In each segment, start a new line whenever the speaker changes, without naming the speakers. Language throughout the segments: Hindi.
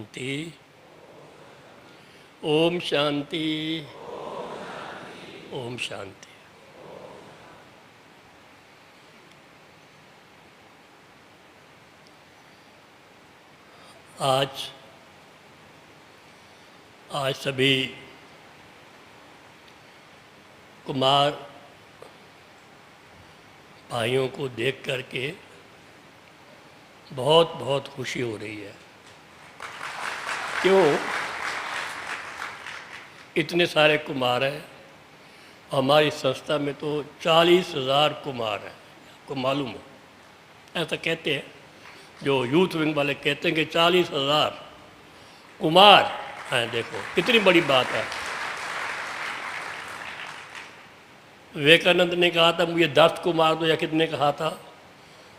शांति। ओम शांति। ओम शांति। आज सभी कुमार भाइयों को देख करके बहुत बहुत खुशी हो रही है। क्यों? इतने सारे कुमार हैं। हमारी संस्था में तो 40,000 कुमार हैं। आपको मालूम हो? ऐसा कहते हैं, जो यूथ विंग वाले कहते हैं कि 40,000 कुमार हैं। देखो कितनी बड़ी बात है। विवेकानंद ने कहा था मुझे 10 कुमार दो, या कितने कहा था।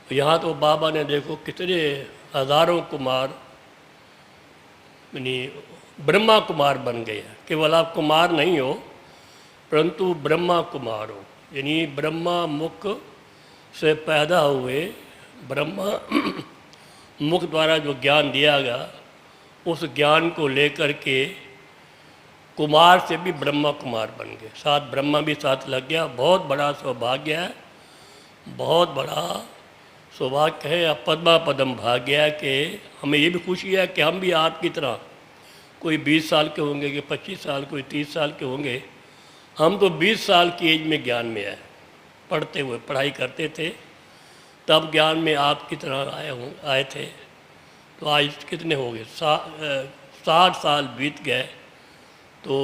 यहाँ तो बाबा ने देखो कितने हज़ारों कुमार यानी ब्रह्मा कुमार बन गए हैं। केवल आप कुमार नहीं हो, परंतु ब्रह्मा कुमार हो, यानी ब्रह्मा मुख से पैदा हुए। ब्रह्मा मुख द्वारा जो ज्ञान दिया गया, उस ज्ञान को लेकर के कुमार से भी ब्रह्मा कुमार बन गए। साथ ब्रह्मा भी साथ लग गया। बहुत बड़ा सौभाग्य है, बहुत बड़ा सौभाग्य है। पद्मा पदम भाग्य है कि हमें ये भी खुशी है कि हम भी आपकी तरह कोई 20 साल के होंगे, कि 25 साल, कोई 30 साल के होंगे। हम तो 20 साल की एज में ज्ञान में आए, पढ़ते हुए पढ़ाई करते थे, तब ज्ञान में आपकी तरह आए थे। तो आज कितने हो गए? 60 साल बीत गए। तो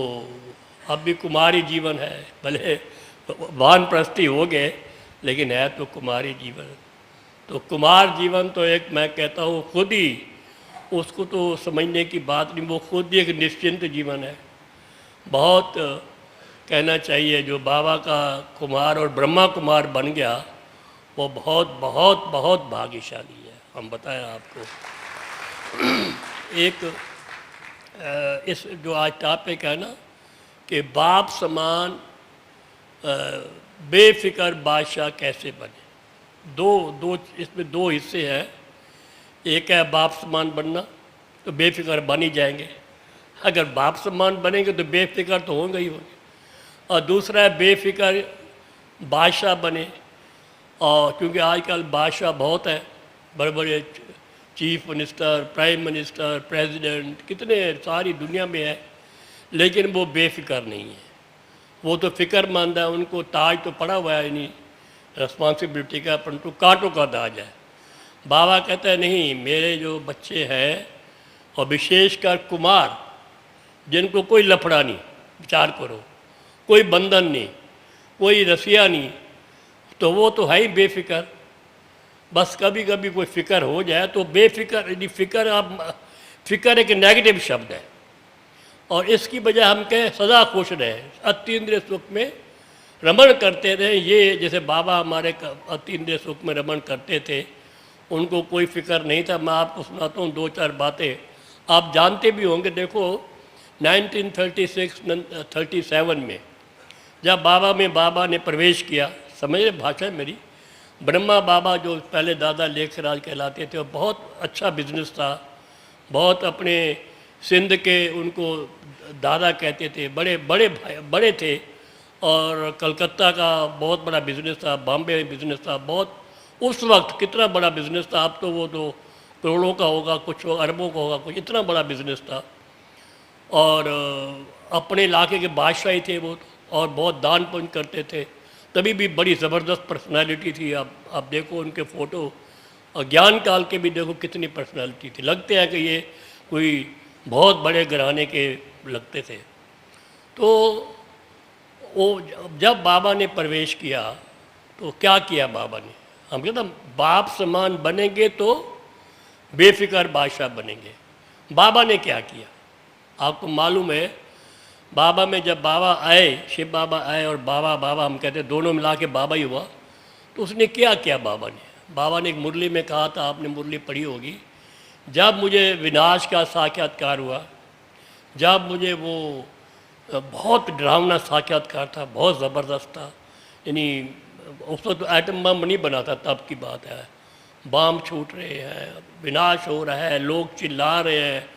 अब भी कुमारी जीवन है। भले वानप्रस्थी हो गए, लेकिन है तो कुमारी जीवन। तो कुमार जीवन तो एक, मैं कहता हूँ, खुद ही उसको तो समझने की बात नहीं, वो खुद ही एक निश्चिंत जीवन है। बहुत कहना चाहिए, जो बाबा का कुमार और ब्रह्मा कुमार बन गया, वो बहुत बहुत बहुत भाग्यशाली है। हम बताएं आपको। एक इस जो आज टॉपिक है ना, कि बाप समान बेफिक्र बादशाह कैसे बने। दो इसमें 2 हिस्से हैं। एक है बाप समान बनना, तो बेफिक्र बन ही जाएंगे। अगर बाप समान बनेंगे तो बेफिक्र तो होंगे ही होंगे। और दूसरा है बेफिक्र बादशाह बने। और क्योंकि आजकल बादशाह बहुत है, बड़े बड़े chief minister, prime minister, president, कितने सारी दुनिया में है, लेकिन वो बेफिक्र नहीं है। वो तो फ़िक्रमंद है, उनको ताज तो पड़ा हुआ है नहीं रिस्पॉन्सिबिलिटी का, परंतु कांटों का ताज है। बाबा कहते हैं नहीं, मेरे जो बच्चे हैं, और विशेषकर कुमार, जिनको कोई लफड़ा नहीं, विचार करो, कोई बंधन नहीं, कोई रसिया नहीं, तो वो तो है ही बेफिक्र। बस कभी कभी कोई फ़िक्र हो जाए तो बेफिक्र, यदि फ़िक्र, आप फ़िक्र एक नेगेटिव शब्द है, और इसकी बजाय हम कहें सदा खुश रहे, अतीन्द्रिय सुख में रमण करते रहे। ये जैसे बाबा हमारे अतीन्द्रिय सुख में रमण करते थे, उनको कोई फ़िक्र नहीं था। मैं आपको सुनाता हूँ 2-4 बातें, आप जानते भी होंगे। देखो 1936-37 में जब बाबा ने प्रवेश किया, समझ रहे भाषा है मेरी। ब्रह्मा बाबा जो पहले दादा लेखराज कहलाते थे, और बहुत अच्छा बिजनेस था, बहुत अपने सिंध के उनको दादा कहते थे, बड़े बड़े बड़े थे। और कलकत्ता का बहुत बड़ा बिजनेस था, बॉम्बे में बिजनेस था बहुत। उस वक्त कितना बड़ा बिजनेस था, अब तो वो तो करोड़ों का होगा, कुछ अरबों का होगा, कुछ इतना बड़ा बिजनेस था। और अपने इलाके के बादशाह ही थे वो, और बहुत दान पुण्य करते थे। तभी भी बड़ी ज़बरदस्त पर्सनालिटी थी। आप देखो उनके फ़ोटो, और ज्ञान काल के भी देखो कितनी पर्सनालिटी थी। लगते हैं कि ये कोई बहुत बड़े घराने के लगते थे। तो वो जब बाबा ने प्रवेश किया, तो क्या किया बाबा ने? हम कहते बाप समान बनेंगे तो बेफिक्र बादशाह बनेंगे। बाबा ने क्या किया? आपको मालूम है, बाबा में जब बाबा आए, शिव बाबा आए और बाबा हम कहते हैं, दोनों मिला के बाबा ही हुआ। तो उसने क्या किया बाबा ने एक मुरली में कहा था, आपने मुरली पढ़ी होगी, जब मुझे विनाश का साक्षात्कार हुआ, जब मुझे वो बहुत डरावना साक्षात्कार था, बहुत ज़बरदस्त था। यानी उस वक्त तो एटम बम नहीं बना था, तब की बात है। बम छूट रहे हैं, विनाश हो रहा है, लोग चिल्ला रहे हैं,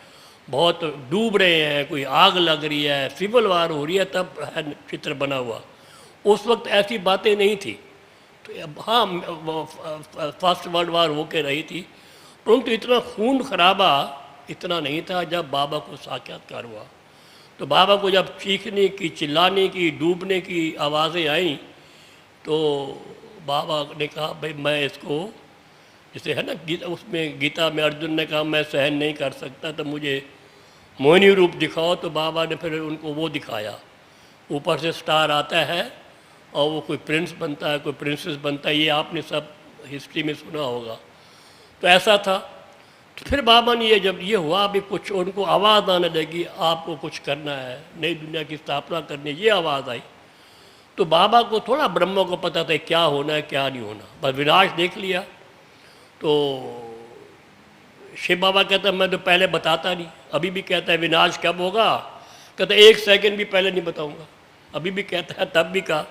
बहुत डूब रहे हैं, कोई आग लग रही है, सिविल वार हो रही है, तब है चित्र बना हुआ। उस वक्त ऐसी बातें नहीं थी। तो अब हाँ, फर्स्ट वर्ल्ड वार होके रही थी, परंतु इतना खून खराबा इतना नहीं था जब बाबा को साक्षात्कार हुआ। तो बाबा को जब चीखने की, चिल्लाने की, डूबने की आवाज़ें आईं, तो बाबा ने कहा भाई मैं इसको, जैसे है ना गीता, उसमें गीता में अर्जुन ने कहा मैं सहन नहीं कर सकता तो मुझे मोहिनी रूप दिखाओ। तो बाबा ने फिर उनको वो दिखाया, ऊपर से स्टार आता है और वो कोई प्रिंस बनता है, कोई प्रिंसेस बनता है, ये आपने सब हिस्ट्री में सुना होगा। तो ऐसा था। तो फिर बाबा ने ये जब ये हुआ, अभी कुछ उनको आवाज़ आने लगी, आपको कुछ करना है, नई दुनिया की स्थापना करनी है, ये आवाज़ आई। तो बाबा को थोड़ा ब्रह्मा को पता था क्या होना है क्या नहीं होना, बस विनाश देख लिया। तो शिव बाबा कहता है मैं तो पहले बताता नहीं, अभी भी कहता है विनाश कब होगा, कहता है 1 सेकंड भी पहले नहीं बताऊंगा, अभी भी कहता है, तब भी कहा।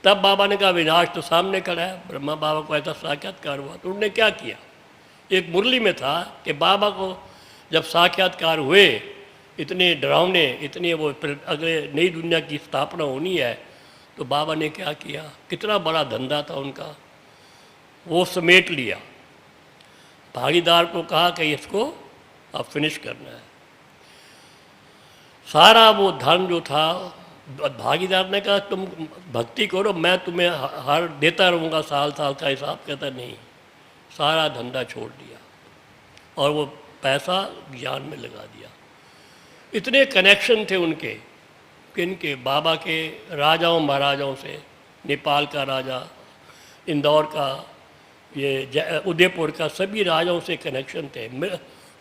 तब बाबा ने कहा विनाश तो सामने खड़ा है। ब्रह्मा बाबा को ऐसा साक्षात्कार हुआ तो उन्होंने क्या किया, एक मुरली में था कि बाबा को जब साक्षात्कार हुए, इतने डरावने, इतने वो अगले नई दुनिया की स्थापना होनी है, तो बाबा ने क्या किया, कितना बड़ा धंधा था उनका, वो समेट लिया। भागीदार को कहा कि इसको अब फिनिश करना है। सारा वो धन जो था, भागीदार ने कहा तुम भक्ति करो, मैं तुम्हें हर देता रहूँगा, साल साल का हिसाब। कहता नहीं, सारा धंधा छोड़ दिया और वो पैसा ज्ञान में लगा दिया। इतने कनेक्शन थे उनके, किनके, बाबा के राजाओं महाराजाओं से, नेपाल का राजा, इंदौर का, ये उदयपुर का, सभी राजाओं से कनेक्शन थे।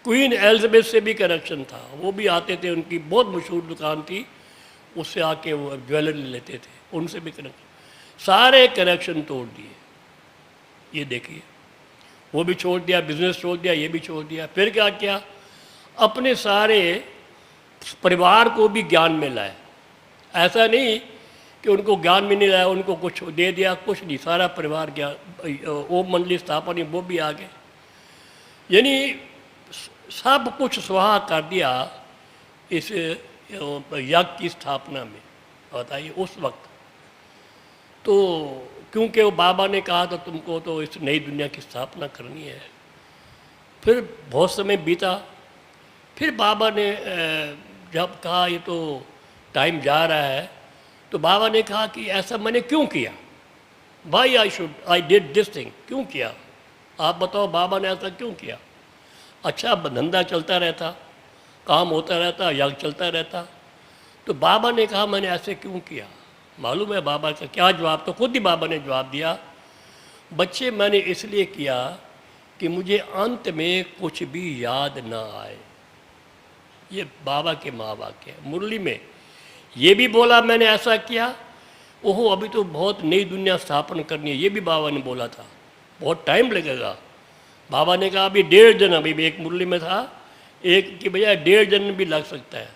क्वीन एलिजाबेथ से भी कनेक्शन था, वो भी आते थे, उनकी बहुत मशहूर दुकान थी, उससे आके वो ज्वेलरी लेते थे, उनसे भी कनेक्शन। सारे कनेक्शन तोड़ दिए। ये देखिए, वो भी छोड़ दिया, बिजनेस छोड़ दिया, ये भी छोड़ दिया। फिर क्या किया, अपने सारे परिवार को भी ज्ञान में लाए। ऐसा नहीं कि उनको ज्ञान में नहीं लाया, उनको कुछ दे दिया, कुछ नहीं, सारा परिवार ज्ञान, ओम मंडली स्थापना वो भी आ गए, यानी सब कुछ स्वाहा कर दिया इस यज्ञ की स्थापना में। बताइए उस वक्त तो, क्योंकि वो बाबा ने कहा था तुमको तो इस नई दुनिया की स्थापना करनी है। फिर बहुत समय बीता, फिर बाबा ने जब कहा ये तो टाइम जा रहा है, तो बाबा ने कहा कि ऐसा मैंने क्यों किया, why I did this thing, क्यों किया आप बताओ, बाबा ने ऐसा क्यों किया। अच्छा धंधा चलता रहता, काम होता रहता, यज्ञ चलता रहता। तो बाबा ने कहा मैंने ऐसे क्यों किया। मालूम है बाबा का क्या जवाब, तो खुद ही बाबा ने जवाब दिया, बच्चे मैंने इसलिए किया कि मुझे अंत में कुछ भी याद ना आए। ये बाबा के माँ वाक्य है, मुरली में ये भी बोला मैंने ऐसा किया। ओहो अभी तो बहुत नई दुनिया स्थापन करनी है, ये भी बाबा ने बोला था, बहुत टाइम लगेगा। बाबा ने कहा अभी 1.5 जन्म, अभी एक मुरली में था, एक की बजाय 1.5 जन्म भी लग सकता है।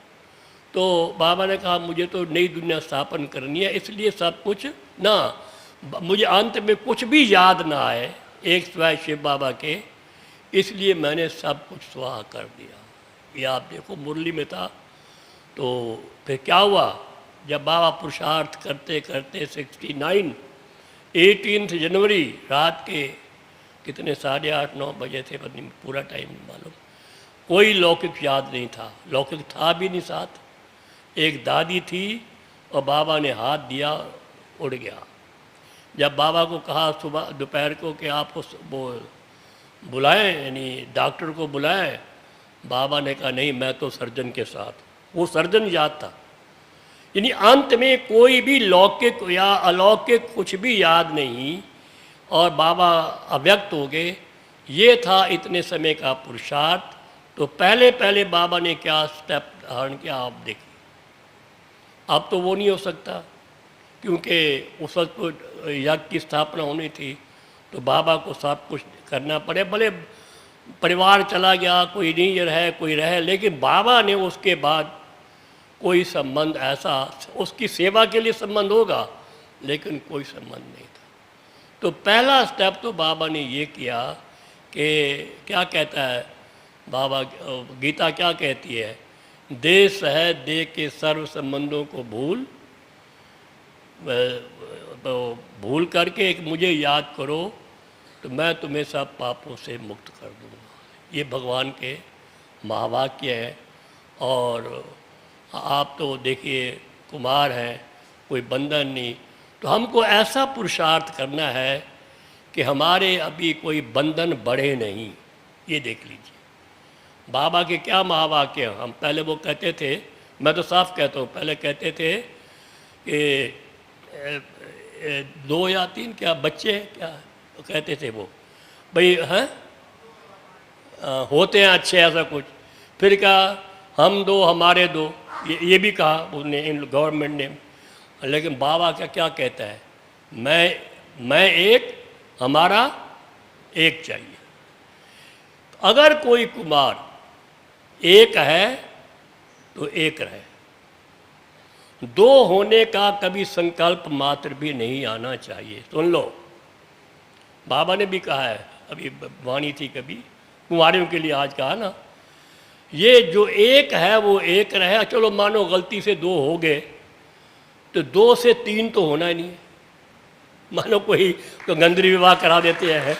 तो बाबा ने कहा मुझे तो नई दुनिया स्थापन करनी है, इसलिए सब कुछ ना, मुझे अंत में कुछ भी याद ना आए एक सिवाय शिव बाबा के, इसलिए मैंने सब कुछ स्वाहा कर दिया। ये आप देखो मुरली में था। तो फिर क्या हुआ, जब बाबा पुरुषार्थ करते करते 69 18 जनवरी रात के कितने 8:30-9 बजे थे, पता नहीं पूरा टाइम नहीं मालूम, कोई लौकिक याद नहीं था, लौकिक था भी नहीं साथ। एक दादी थी और बाबा ने हाथ दिया, उड़ गया। जब बाबा को कहा सुबह दोपहर को कि आप उस वो बुलाएं, यानी डॉक्टर को बुलाएं, बाबा ने कहा नहीं मैं तो सर्जन के साथ। वो सर्जन याद था, यानी अंत में कोई भी लौकिक या अलौकिक कुछ भी याद नहीं, और बाबा अव्यक्त हो गए। ये था इतने समय का पुरुषार्थ। तो पहले पहले बाबा ने क्या स्टेप धारण किया आप देखिए। अब तो वो नहीं हो सकता, क्योंकि उस वक्त यज्ञ की स्थापना होनी थी, तो बाबा को सब कुछ करना पड़े। भले परिवार चला गया, कोई नहीं रहे कोई रहे, लेकिन बाबा ने उसके बाद कोई संबंध ऐसा, उसकी सेवा के लिए संबंध होगा लेकिन कोई संबंध नहीं था। तो पहला स्टेप तो बाबा ने ये किया कि क्या कहता है, बाबा गीता क्या कहती है, दे सह दे के सर्व संबंधों को भूल करके एक मुझे याद करो तो मैं तुम्हें सब पापों से मुक्त कर दूंगा। ये भगवान के महावाक्य है। और आप तो देखिए कुमार हैं, कोई बंधन नहीं, तो हमको ऐसा पुरुषार्थ करना है कि हमारे अभी कोई बंधन बढ़े नहीं। ये देख लीजिए बाबा के क्या महावाक्य। हम पहले वो कहते थे, मैं तो साफ कहता हूँ, पहले कहते थे कि 2 या 3 क्या बच्चे क्या तो कहते थे वो भाई हैं होते हैं अच्छे ऐसा कुछ। फिर कहा हम 2 हमारे 2, ये भी कहा उसने इन गवर्नमेंट ने। लेकिन बाबा का क्या कहता है, मैं एक हमारा एक चाहिए। अगर कोई कुमार एक है तो एक रहे, 2 होने का कभी संकल्प मात्र भी नहीं आना चाहिए। सुन लो, बाबा ने भी कहा है, अभी वाणी थी कभी कुंवारियों के लिए आज कहा ना, ये जो एक है वो एक रहे। चलो मानो गलती से 2 हो गए तो 2 से 3 तो होना ही नहीं है। मानो कोई तो गंधर्व विवाह करा देते हैं,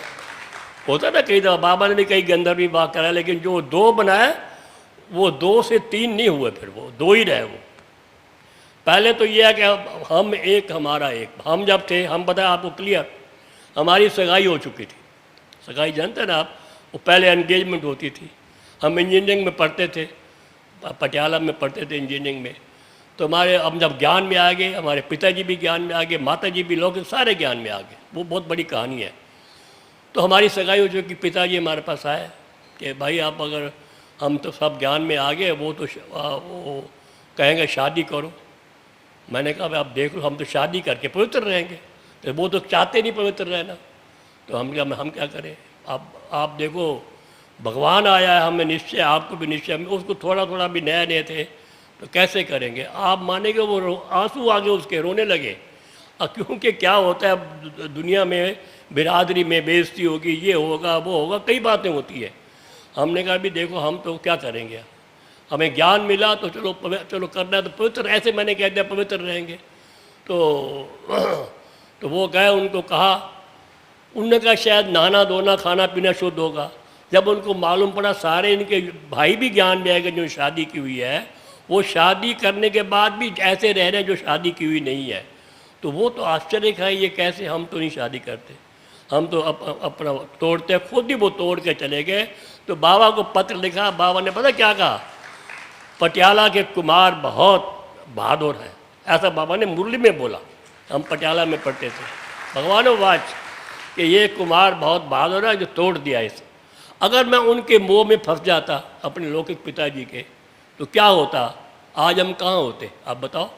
होता ना कई दफ़ा, बाबा ने भी कई गंधर्व विवाह कराया, लेकिन जो 2 बनाए वो 2 से 3 नहीं हुए, फिर वो 2 ही रहे। वो पहले तो ये है कि हम एक हमारा एक। हम जब थे, हम बताए आपको क्लियर, हमारी सगाई हो चुकी थी। सगाई जानते ना आप, वो पहले एंगेजमेंट होती थी। हम इंजीनियरिंग में पढ़ते थे, पटियाला में पढ़ते थे इंजीनियरिंग में। तो हमारे अब जब ज्ञान में आ गए, हमारे पिताजी भी ज्ञान में आ गए, माताजी भी, लोग सारे ज्ञान में आ गए। वो बहुत बड़ी कहानी है। तो हमारी सगाई हो चुकी, पिताजी हमारे पास आए कि भाई आप अगर, हम तो सब ज्ञान में आ गए, वो तो वो कहेंगे शादी करो। मैंने कहा आप देख लो, हम तो शादी करके पवित्र रहेंगे, तो वो तो चाहते नहीं पवित्र रहना। तो हम क्या करें, आप देखो भगवान आया है, हमें निश्चय, आपको भी निश्चय, उसको थोड़ा थोड़ा भी नए नए थे, तो कैसे करेंगे। आप मानेंगे वो आंसू आ गए उसके, रोने लगे। क्योंकि क्या होता है दुनिया में, बिरादरी में बेइज्जती होगी, ये होगा वो होगा, कई बातें होती है। हमने कहा भी देखो हम तो क्या करेंगे, हमें ज्ञान मिला तो चलो करना है तो पवित्र, ऐसे मैंने कह दिया पवित्र रहेंगे। तो वो गए, उनको कहा, उनने कहा शायद नहाना धोना खाना पीना शुद्ध होगा। जब उनको मालूम पड़ा सारे इनके भाई भी ज्ञान में आएगा जो शादी की हुई है, वो शादी करने के बाद भी ऐसे रह रहे हैं जो शादी की हुई नहीं है। तो वो तो आश्चर्य है, ये कैसे, हम तो नहीं शादी करते, हम तो अपना तोड़ते, खुद ही वो तोड़ के चले गए। तो बाबा को पत्र लिखा, बाबा ने पता क्या कहा, पटियाला के कुमार बहुत बहादुर हैं, ऐसा बाबा ने मुरली में बोला। हम पटियाला में पढ़ते थे, भगवानो वाच कि ये कुमार बहुत बहादुर है जो तोड़ दिया इसे। अगर मैं उनके मोह में फंस जाता अपने लौकिक पिताजी के, तो क्या होता, आज हम कहाँ होते आप बताओ।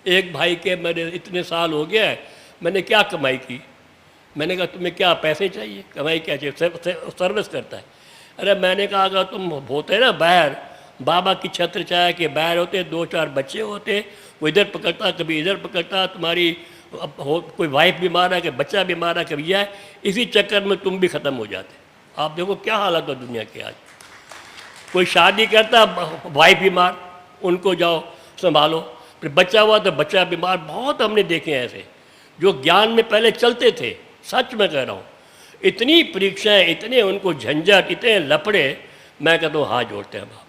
एक भाई के मेरे इतने साल हो गया है, मैंने क्या कमाई की। मैंने कहा तुम्हें क्या पैसे चाहिए, कमाई क्या चाहिए, सर्विस करता है। अरे मैंने कहा अगर तुम होते ना बाहर, बाबा की छत्र छाया के बाहर होते, 2-4 बच्चे होते, वो इधर पकड़ता कभी इधर पकड़ता, तुम्हारी कोई वाइफ बीमार है कि बच्चा बीमार है कभी है, इसी चक्कर में तुम भी ख़त्म हो जाते। आप देखो क्या हालत है दुनिया की आज। कोई शादी करता, वाइफ बीमार, उनको जाओ संभालो, फिर बच्चा हुआ तो बच्चा बीमार। बहुत हमने देखे हैं ऐसे जो ज्ञान में पहले चलते थे, सच में कह रहा हूँ। इतनी परीक्षाएं, इतने उनको झंझट, इतने लपड़े, मैं कहता हूँ हाथ जोड़ते हैं बाप।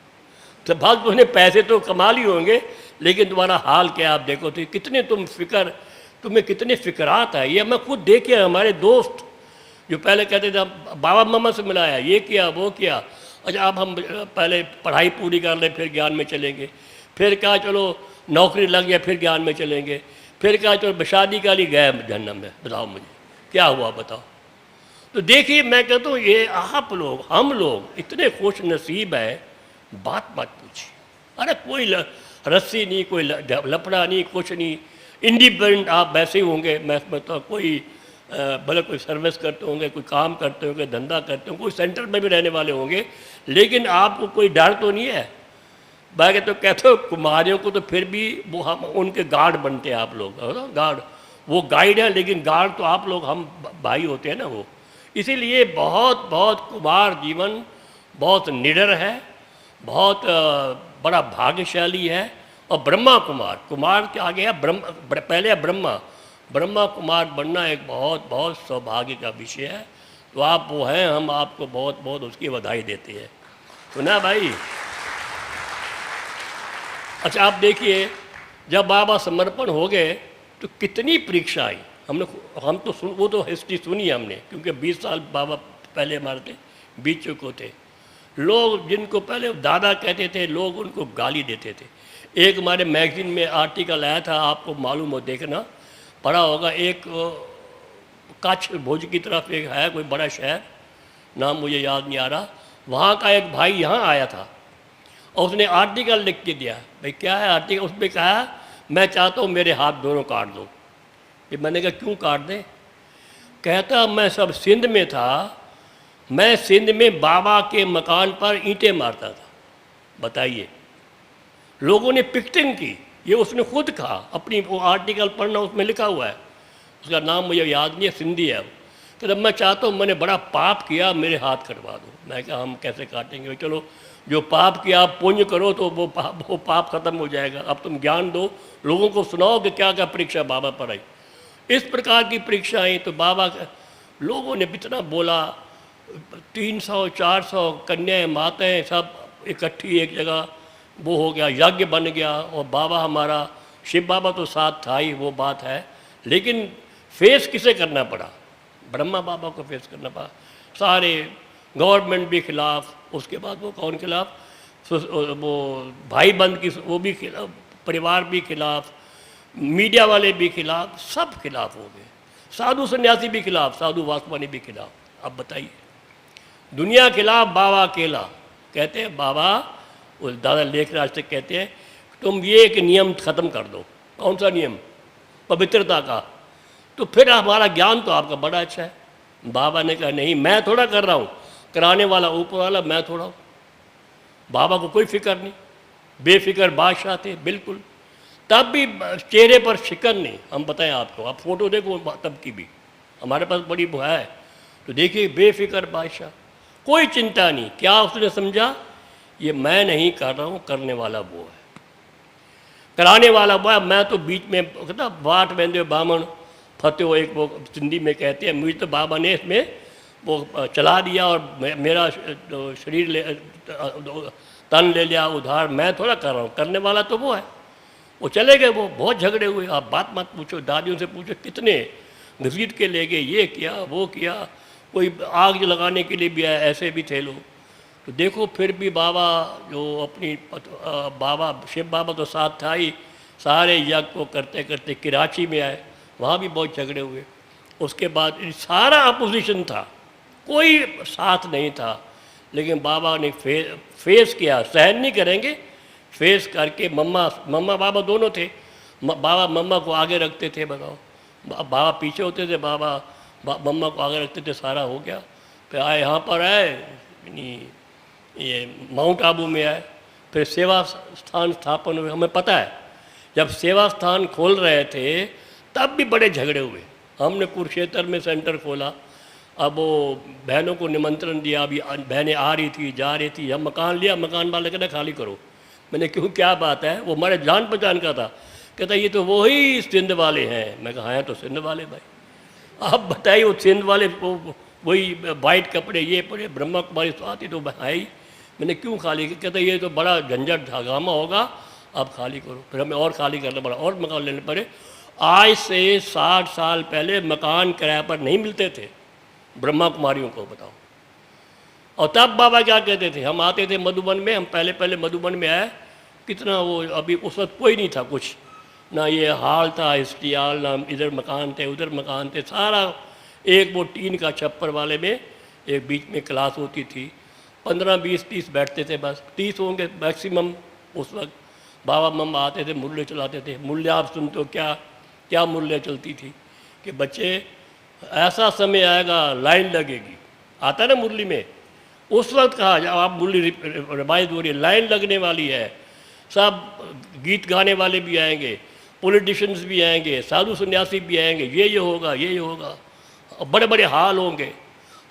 तो भाग तुमने पैसे तो कमा लिए होंगे, लेकिन तुम्हारा हाल क्या आप देखो तो कितने तुम्हें कितने फिक्रात है। ये मैं खुद देखे, हमारे दोस्त जो पहले कहते थे बाबा मामा से मिलाया, ये किया वो किया। अच्छा अब हम पहले पढ़ाई पूरी कर लें फिर ज्ञान में चलेंगे, फिर कहा चलो नौकरी लग गया फिर ज्ञान में चलेंगे, फिर कहा चलो शादी का लिए गए जन्नत में। बताओ मुझे क्या हुआ बताओ। तो देखिए मैं कहता हूँ ये आप लोग, हम लोग इतने खुश नसीब है, बात मत पूछिए। अरे कोई रस्सी नहीं, कोई लपड़ा नहीं, कुछ नहीं, इंडिपेंडेंट आप वैसे ही होंगे। मैं समझता कोई भले कोई सर्विस करते होंगे, कोई काम करते होंगे, धंधा करते होंगे, कोई सेंटर में भी रहने वाले होंगे, लेकिन आपको कोई डर तो नहीं है। बाकी तो कहते हो कुमारियों को तो फिर भी वो हम उनके गार्ड बनते हैं आप लोग, गार्ड, वो गाइड है, लेकिन गार्ड तो आप लोग हम भाई होते हैं ना वो। इसीलिए बहुत बहुत कुमार जीवन बहुत निडर है, बहुत बड़ा भाग्यशाली है। और ब्रह्मा कुमार, कुमार के आगे है पहले है ब्रह्मा, ब्रह्मा कुमार बनना एक बहुत बहुत सौभाग्य का विषय है। तो आप वो हैं, हम आपको बहुत बहुत उसकी बधाई देते हैं। सुना भाई? अच्छा, आप देखिए, जब बाबा समर्पण हो गए तो कितनी परीक्षा आई। हम तो वो तो हिस्ट्री सुनी हमने, क्योंकि 20 साल बाबा पहले हमारे थे, बीत चुके थे। लोग जिनको पहले दादा कहते थे, लोग उनको गाली देते थे। एक हमारे मैगजीन में आर्टिकल आया था, आपको मालूम हो, देखना, पढ़ा होगा। एक कच्छ भुज की तरफ एक है कोई बड़ा शहर, नाम मुझे याद नहीं आ रहा, वहाँ का एक भाई यहाँ आया था और उसने आर्टिकल लिख के दिया। भाई क्या है आर्टिकल? उसमें कहा, मैं चाहता हूँ मेरे हाथ दोनों काट दो। ये मैंने कहा क्यों काट दें? कहता, मैं सब सिंध में था, मैं सिंध में बाबा के मकान पर ईंटें मारता था। बताइए, लोगों ने पिक्टिंग की, ये उसने खुद कहा, अपनी वो आर्टिकल पढ़ना, उसमें लिखा हुआ है, उसका नाम मुझे याद नहीं है, सिंधी है। कहता मैं चाहता हूँ, मैंने बड़ा पाप किया, मेरे हाथ कटवा दो। मैं कहा हम कैसे काटेंगे? चलो, जो पाप किया आप पुण्य करो तो वो पाप खत्म हो जाएगा। अब तुम ज्ञान दो, लोगों को सुनाओ कि क्या क्या परीक्षा बाबा पर आई। इस प्रकार की परीक्षा आई तो बाबा लोगों ने इतना बोला, 300-400 कन्याएं माताएं सब इकट्ठी एक जगह, वो हो गया, यज्ञ बन गया। और बाबा हमारा, शिव बाबा तो साथ था ही, वो बात है, लेकिन फेस किसे करना पड़ा? ब्रह्मा बाबा को फेस करना पड़ा। सारे गवर्नमेंट भी खिलाफ, उसके बाद वो कौन खिलाफ? वो भाई बंद की, वो भी खिलाफ, परिवार भी खिलाफ, मीडिया वाले भी खिलाफ, सब खिलाफ हो गए। साधु सन्यासी भी खिलाफ, साधु वासवानी भी खिलाफ। अब बताइए, दुनिया खिलाफ, बाबा अकेला। कहते हैं बाबा, उस दादा लेखराज से कहते हैं, तुम ये एक नियम ख़त्म कर दो। कौन सा नियम? पवित्रता का। तो फिर हमारा ज्ञान तो आपका बड़ा अच्छा है। बाबा ने कहा नहीं, मैं थोड़ा कर रहा हूँ, कराने वाला ऊपर वाला, मैं थोड़ा हूँ। बाबा को कोई फिक्र नहीं, बेफिक्र बादशाह थे बिल्कुल। तब भी चेहरे पर शिकन नहीं। हम बताएं आपको, आप फोटो देखो तब की भी, हमारे पास बड़ी वो है, तो देखिए बेफिक्र बादशाह, कोई चिंता नहीं। क्या उसने समझा? ये मैं नहीं कर रहा हूँ, करने वाला वो है, कराने वाला वो है। मैं तो बीच में कहता बाट वेंदे बामण फतेह, एक वो सिंधी में कहते हैं, मुझे तो बाबा ने इसमें वो चला दिया और मेरा शरीर तन ले लिया उधार, मैं थोड़ा कर रहा हूँ, करने वाला तो वो है। वो चले गए, वो बहुत झगड़े हुए। आप बात मत पूछो, दादियों से पूछो, कितने घसीट के ले गए, ये किया वो किया, कोई आग लगाने के लिए भी आया, ऐसे भी थे लोग। तो देखो फिर भी बाबा जो अपनी बाबा शिव बाबा तो साथ था ही, सारे यज्ञ को करते करते कराची में आए, वहाँ भी बहुत झगड़े हुए। उसके बाद सारा अपोजिशन था, कोई साथ नहीं था, लेकिन बाबा ने फेस किया। सहन नहीं करेंगे, फेस करके मम्मा बाबा दोनों थे। बाबा मम्मा को आगे रखते थे, बताओ, बाबा पीछे होते थे, बाबा मम्मा को आगे रखते थे। सारा हो गया, फिर आए यहाँ पर आए, ये माउंट आबू में आए, फिर सेवा स्थान स्थापन हुए। हमें पता है जब सेवा स्थान खोल रहे थे तब भी बड़े झगड़े हुए। हमने कुरुक्षेत्र में सेंटर खोला, अब वो बहनों को निमंत्रण दिया, अभी बहनें आ रही थी जा रही थी, हम मकान लिया, मकान वाले कहना खाली करो। मैंने क्यों, क्या बात है? वो हमारे जान पहचान का था। कहता ये तो वही सिंध वाले हैं। मैं कहा हैं तो सिंध वाले भाई। आप बताइए, वो सिंध वाले वही वाइट कपड़े ये पड़े, ब्रह्मा कुमारी तो आती तो भाई। मैंने क्यों खाली? कहता ये तो बड़ा झंझट हंगामा होगा, आप खाली करो। फिर हमें और खाली करना पड़ा, और मकान लेने पड़े। आज से 60 साल पहले मकान किराए पर नहीं मिलते थे ब्रह्मा कुमारियों को, बताओ। और तब बाबा क्या कहते थे? हम आते थे मधुबन में, हम पहले मधुबन में आए, कितना वो, अभी उस वक्त कोई नहीं था कुछ, ना ये हाल था हिस्ट्रियाल, ना इधर मकान थे उधर मकान थे, सारा एक वो टीन का छप्पर वाले में एक बीच में क्लास होती थी, 15, 20, 30 बैठते थे, बस 30 होंगे मैक्सिमम। उस वक्त बाबा मम्मा आते थे, मुरली चलाते थे। मूल्य आप सुनते हो, क्या मूल्य चलती थी कि बच्चे ऐसा समय आएगा लाइन लगेगी, आता है ना मुरली में। उस वक्त कहा जब आप मुरली रिवाइज हो रही है, लाइन लगने वाली है, सब गीत गाने वाले भी आएंगे, पॉलिटिशियंस भी आएंगे, साधु सन्यासी भी आएंगे, ये होगा, ये होगा, और बड़े बड़े हाल होंगे।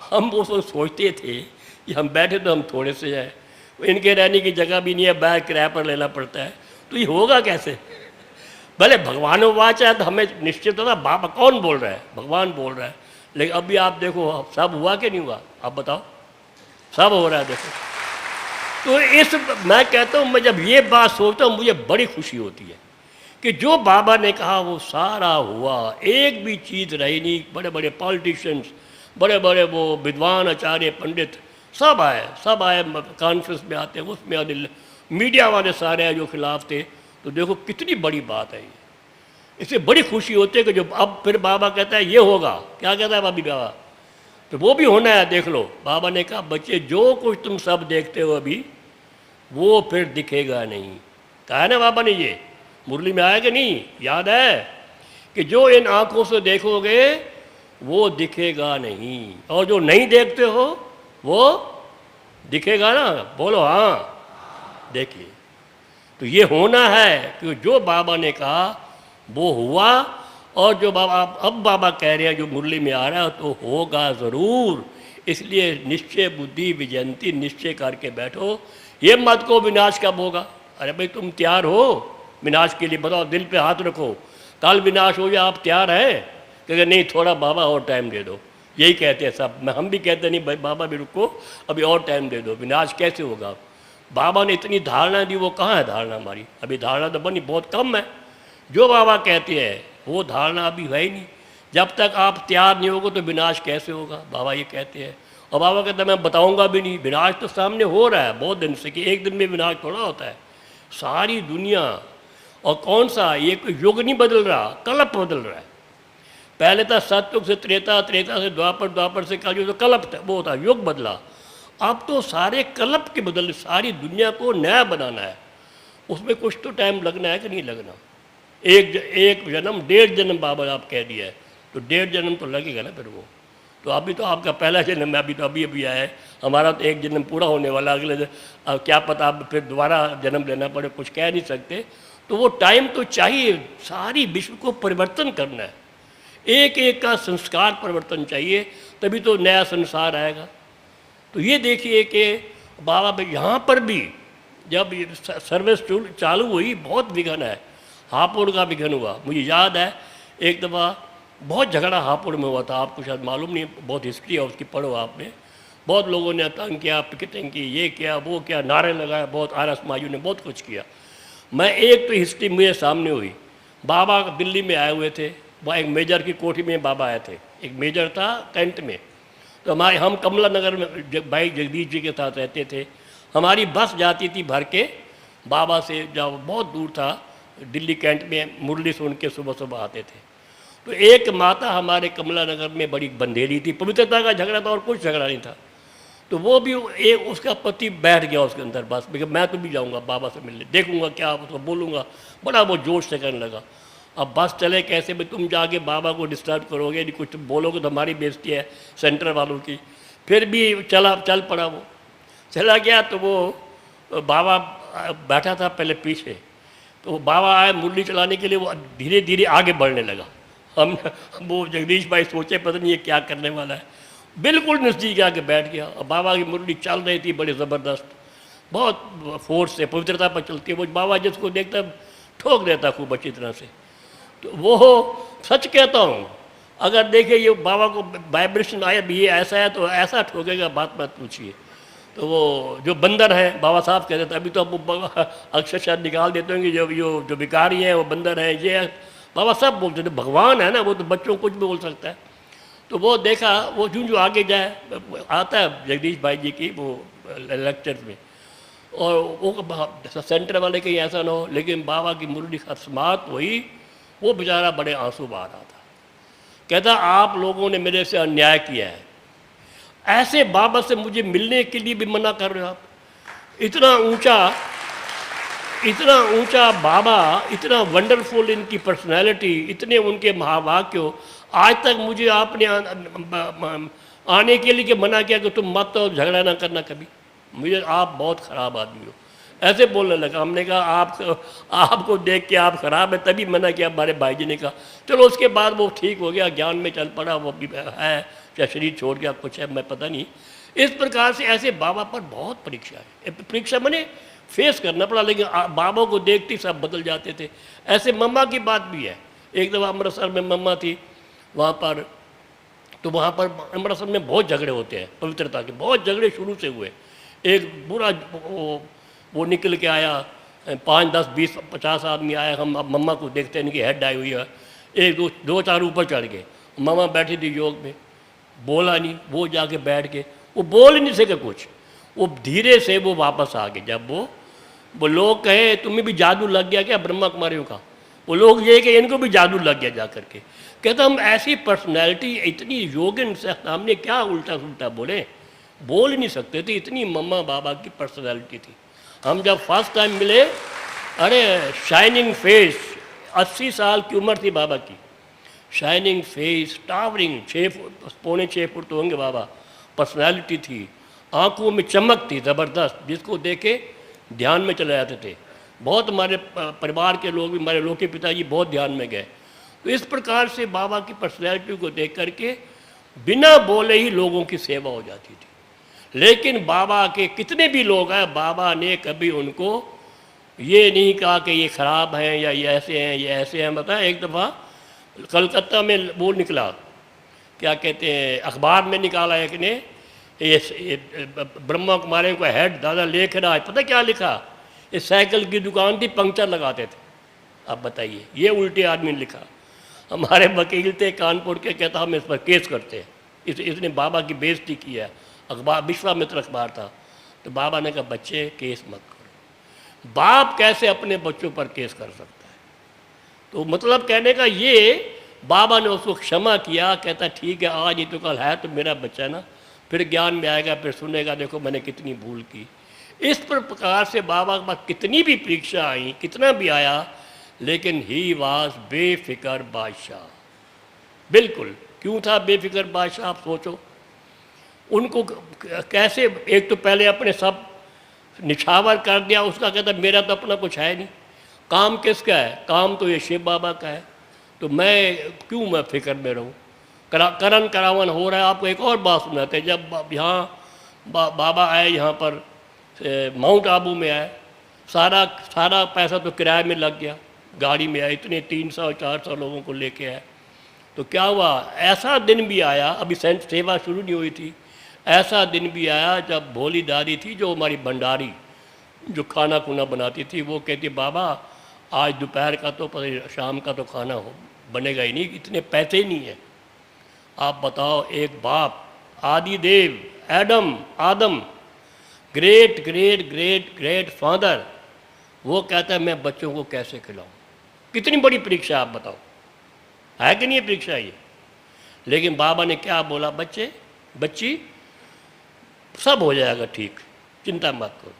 हम उस वक्त सोचते थे ये हम बैठे तो हम थोड़े से हैं, इनके रहने की जगह भी नहीं है, बैग किराए पर लेना पड़ता है, तो ये होगा कैसे? भले भगवान वाच है तो हमें निश्चित होता, बाबा कौन बोल रहा है? भगवान बोल रहा है। लेकिन अभी आप देखो सब हुआ कि नहीं हुआ, आप बताओ, सब हो रहा है देखो। तो इस मैं कहता हूँ, मैं जब ये बात सोचता हूँ मुझे बड़ी खुशी होती है कि जो बाबा ने कहा वो सारा हुआ, एक भी चीज़ रही नहीं। बड़े बड़े पॉलिटिशियंस, बड़े बड़े वो विद्वान आचार्य पंडित सब आए कॉन्फ्रेंस में आते हैं, उसमें आते, मीडिया वाले सारे हैं जो खिलाफ थे। तो देखो कितनी बड़ी बात है ये, इससे बड़ी खुशी होती है कि जो अब फिर बाबा कहता है ये होगा, क्या कहता है बाबा, तो वो भी होना है। देख लो, बाबा ने कहा बच्चे जो कुछ तुम सब देखते हो अभी वो फिर दिखेगा नहीं। कहा है ना बाबा ने, ये मुरली में आया कि नहीं, याद है कि जो इन आंखों से देखोगे वो दिखेगा नहीं, और जो नहीं देखते हो वो दिखेगा ना। बोलो हाँ, देखिए। तो ये होना है कि जो बाबा ने कहा वो हुआ, और जो बाबा अब बाबा कह रहे हैं जो मुरली में आ रहा है तो होगा ज़रूर। इसलिए निश्चय बुद्धि विजयंती, निश्चय करके बैठो, ये मत को विनाश कब होगा। अरे भाई तुम तैयार हो विनाश के लिए? बताओ, दिल पे हाथ रखो, कल विनाश हो जाए आप तैयार हैं? क्योंकि नहीं, थोड़ा बाबा और टाइम दे दो, यही कहते हैं सब। हम भी कहते नहीं भाई बाबा भी रुको, अभी और टाइम दे दो। विनाश कैसे होगा? बाबा ने इतनी धारणा दी, वो कहाँ है धारणा हमारी? अभी धारणा तो बनी बहुत कम है। जो बाबा कहते हैं वो धारणा अभी है ही नहीं। जब तक आप तैयार नहीं होगे तो विनाश कैसे होगा, बाबा ये कहते हैं। और बाबा कहते हैं मैं बताऊंगा भी नहीं, विनाश तो सामने हो रहा है बहुत दिन से, कि एक दिन में विनाश थोड़ा होता है। सारी दुनिया, और कौन सा, ये कोई युग नहीं बदल रहा, कल्प बदल रहा है। पहले था सतयुग से त्रेता, त्रेता से द्वापर, द्वापर से कलयुग, तो कल्प था, वो था, युग बदला। अब तो सारे कल्प के बदल, सारी दुनिया को नया बनाना है। उसमें कुछ तो टाइम लगना है कि नहीं लगना? एक जन्म 1.5 जन्म बाबा आप कह दिया है, तो 1.5 जन्म तो लगेगा ना फिर वो। तो अभी तो आपका पहला जन्म है, अभी तो अभी आया है। हमारा तो 1 जन्म पूरा होने वाला, अगले क्या पता अब फिर दोबारा जन्म लेना पड़े, कुछ कह नहीं सकते। तो वो टाइम तो चाहिए, सारी विश्व को परिवर्तन करना है, एक एक का संस्कार परिवर्तन चाहिए, तभी तो नया संसार आएगा। तो ये देखिए कि बाबा यहाँ पर भी जब सर्विस चालू हुई बहुत विघन है, हापुड़ का विघन हुआ। मुझे याद है एक दफ़ा बहुत झगड़ा हापुड़ में हुआ था, आपको शायद मालूम नहीं, बहुत हिस्ट्री है उसकी, पढ़ो आपने। बहुत लोगों ने तंग किया, पिकेटिंग की, ये किया वो किया, नारे लगाए, बहुत आरएस मायू ने बहुत कुछ किया। मैं एक तो हिस्ट्री मुझे सामने हुई, बाबा दिल्ली में आए हुए थे, वहाँ एक मेजर की कोठी में बाबा आए थे, एक मेजर था टेंट में। तो हम कमला नगर में भाई जगदीश जी के साथ रहते थे। हमारी बस जाती थी भर के बाबा से, जब बहुत दूर था दिल्ली कैंट में, मुरली सुन के सुबह सुबह आते थे। तो एक माता हमारे कमला नगर में बड़ी बंधेरी थी, पवित्रता का झगड़ा था और कुछ झगड़ा नहीं था। तो वो भी एक उसका पति बैठ गया उसके अंदर बस, मैं तो भी जाऊँगा बाबा से मिलने, देखूंगा क्या उसको बोलूँगा, बड़ा वो जोश से करने लगा। अब बस चले कैसे भाई, तुम जाके बाबा को डिस्टर्ब करोगे, नहीं कुछ बोलोगे तो हमारी बेइज्जती है सेंटर वालों की। फिर भी चल पड़ा, वो चला गया। तो वो बाबा बैठा था पहले पीछे, तो बाबा आए मुरली चलाने के लिए, वो धीरे धीरे आगे बढ़ने लगा। हम वो जगदीश भाई सोचे पता नहीं ये क्या करने वाला है, बिल्कुल नज़दीक आके बैठ गया। और बाबा की मुरली चल रही थी बड़ी ज़बरदस्त, बहुत फोर्स से, पवित्रता पर चलती है वो। बाबा जिसको देखता ठोक देता खूब अच्छी तरह से। तो वो सच कहता हूँ, अगर देखिए ये बाबा को वाइब्रेशन आया भी ये ऐसा है तो ऐसा ठोकेगा, बात मत पूछिए। तो वो जो बंदर है, बाबा साहब कहते थे, अभी तो अब अक्षरशः निकाल देते होंगे, जो भिखारी हैं वो बंदर हैं, ये है। बाबा सब बोलते थे, भगवान है ना वो तो बच्चों को कुछ भी बोल सकता है। तो वो देखा, वो जो आगे जाए आता है जगदीश भाई जी की वो लेक्चर में, और वो सेंटर वाले कहीं ऐसा ना हो, लेकिन बाबा की मुरली समाप्त हुई, वो बेचारा बड़े आंसू बहा रहा था। कहता आप लोगों ने मेरे से अन्याय किया है, ऐसे बाबा से मुझे मिलने के लिए भी मना कर रहे हो आप। इतना ऊंचा बाबा, इतना वंडरफुल इनकी पर्सनैलिटी, इतने उनके महावाक्य, आज तक मुझे आपने आने के लिए मना किया कि तुम मत तो झगड़ा ना करना कभी, मुझे आप बहुत ख़राब आदमी हो, ऐसे बोलने लगा। हमने कहा आपको देख के आप ख़राब है तभी मना किया, हमारे भाई जी ने कहा। चलो उसके बाद वो ठीक हो गया, ज्ञान में चल पड़ा, वो भी है, क्या शरीर छोड़ गया कुछ है मैं पता नहीं, इस प्रकार से ऐसे बाबा पर बहुत परीक्षा है, परीक्षा मैंने फेस करना पड़ा, लेकिन बाबा को देखते ही सब बदल जाते थे। ऐसे मम्मा की बात भी है। एक दफ़ा अमृतसर में मम्मा थी वहाँ पर, तो वहाँ पर अमृतसर में बहुत झगड़े होते हैं पवित्रता के, बहुत झगड़े शुरू से हुए। एक बुरा वो निकल के आया, 5, 10, 20, 50 आदमी आए, हम अब मम्मा को देखते हैं इनकी हेड आई हुई है, एक दो चार ऊपर चढ़ गए। मम्मा बैठी थी योग में, बोला नहीं, वो जाके बैठ के वो बोल ही नहीं सके कुछ, वो धीरे से वो वापस आ गए। जब वो लोग कहे तुम्हें भी जादू लग गया क्या ब्रह्मा कुमारियों का, वो लोग ये कि इनको भी जादू लग गया जा करके। कहता हम ऐसी पर्सनैलिटी इतनी योगिन से सामने क्या उल्टा सुल्टा बोल ही नहीं सकते थे, इतनी मम्मा बाबा की पर्सनैलिटी थी। हम जब फर्स्ट टाइम मिले, अरे शाइनिंग फेस, 80 साल की उम्र थी बाबा की, शाइनिंग फेस, टावरिंग, 6 फुट तो होंगे बाबा, पर्सनैलिटी थी, आंखों में चमक थी ज़बरदस्त, जिसको देखे ध्यान में चले जाते थे। बहुत हमारे परिवार के लोग भी, हमारे लोग के पिताजी बहुत ध्यान में गए। तो इस प्रकार से बाबा की पर्सनैलिटी को देख करके बिना बोले ही लोगों की सेवा हो जाती थी। लेकिन बाबा के कितने भी लोग हैं, बाबा ने कभी उनको ये नहीं कहा कि ये ख़राब हैं या ये ऐसे हैं, ये ऐसे हैं। बताएं, एक दफ़ा कलकत्ता में वो निकला, क्या कहते हैं, अखबार में निकाला एक ने, ये ब्रह्मा कुमारी का हेड दादा लिख रहा है, पता क्या लिखा, ये साइकिल की दुकान थी, पंक्चर लगाते थे। अब बताइए, ये उल्टे आदमी ने लिखा। हमारे वकील थे कानपुर के, कहता हम इस पर केस करते हैं, इसने बाबा की बेइज्जती की है। अखबार विश्वामित्र अखबार था। तो बाबा ने कहा बच्चे केस मत करो। बाप कैसे अपने बच्चों पर केस कर सकता है? तो मतलब कहने का ये, बाबा ने उसको क्षमा किया, कहता ठीक है आज नहीं तो कल है तो मेरा बच्चा ना, फिर ज्ञान में आएगा, फिर सुनेगा देखो मैंने कितनी भूल की। इस प्रकार से बाबा के पास कितनी भी परीक्षा आई, कितना भी आया, लेकिन ही वाज बेफिक्र बादशाह। बिल्कुल क्यों था बेफिक्र बादशाह, आप सोचो। उनको कैसे, एक तो पहले अपने सब निछावर कर दिया, उसका कहता मेरा तो अपना कुछ है नहीं, काम किसका है, काम तो ये शिव बाबा का है, तो मैं फिक्र में रहूं। करण करावन हो रहा है। आपको एक और बात सुनाते हैं, जब यहाँ बाबा आए, यहाँ पर माउंट आबू में आए, सारा पैसा तो किराए में लग गया, गाड़ी में आए, इतने 300-400 लोगों को लेके आए। तो क्या हुआ, ऐसा दिन भी आया, अभी सेवा शुरू नहीं हुई थी, ऐसा दिन भी आया जब भोली दादी थी, जो हमारी भंडारी, जो खाना खुना बनाती थी, वो कहती बाबा आज दोपहर का तो शाम का तो खाना बनेगा ही नहीं, इतने पैसे ही नहीं है। आप बताओ, एक बाप आदि देव आदम great great great great father, वो कहता है मैं बच्चों को कैसे खिलाऊं? कितनी बड़ी परीक्षा, आप बताओ, है कि नहीं परीक्षा ये? लेकिन बाबा ने क्या बोला, बच्ची सब हो जाएगा ठीक, चिंता मत करो।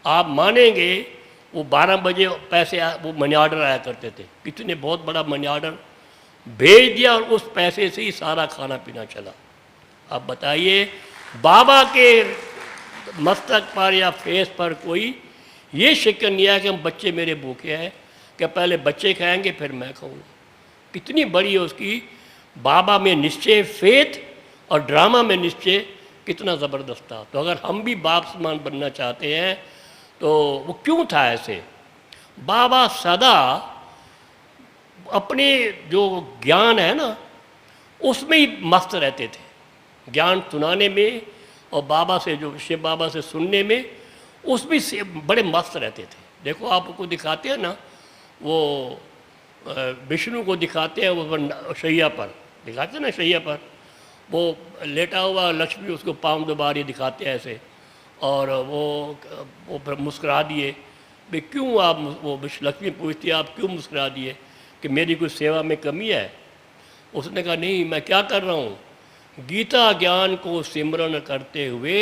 आप मानेंगे, वो 12 बजे पैसे वो मनी ऑर्डर आया करते थे, कितने बहुत बड़ा मनी ऑर्डर भेज दिया, और उस पैसे से ही सारा खाना पीना चला। अब बताइए, बाबा के मस्तक पर या फेस पर कोई ये शिक्र नहीं है कि हम बच्चे मेरे भूखे हैं, कि पहले बच्चे खाएंगे फिर मैं खाऊंगा। कितनी बड़ी है उसकी बाबा में निश्चय, फेथ, और ड्रामा में निश्चय कितना ज़बरदस्त था। तो अगर हम भी बाप समान बनना चाहते हैं तो वो क्यों था ऐसे? बाबा सदा अपने जो ज्ञान है ना, उसमें ही मस्त रहते थे, ज्ञान सुनाने में और बाबा से, जो शिव बाबा से सुनने में, उसमें से बड़े मस्त रहते थे। देखो आपको दिखाते हैं ना, वो विष्णु को दिखाते हैं, वो शैया पर दिखाते हैं ना, शैया पर वो लेटा हुआ, लक्ष्मी उसको पाँव दबा रही, दिखाते हैं ऐसे, और वो मुस्कुरा दिए। भाई क्यों आप, वो लक्ष्मी पूछती है आप क्यों मुस्कुरा दिए, कि मेरी कुछ सेवा में कमी है? उसने कहा नहीं, मैं क्या कर रहा हूँ, गीता ज्ञान को सिमरन करते हुए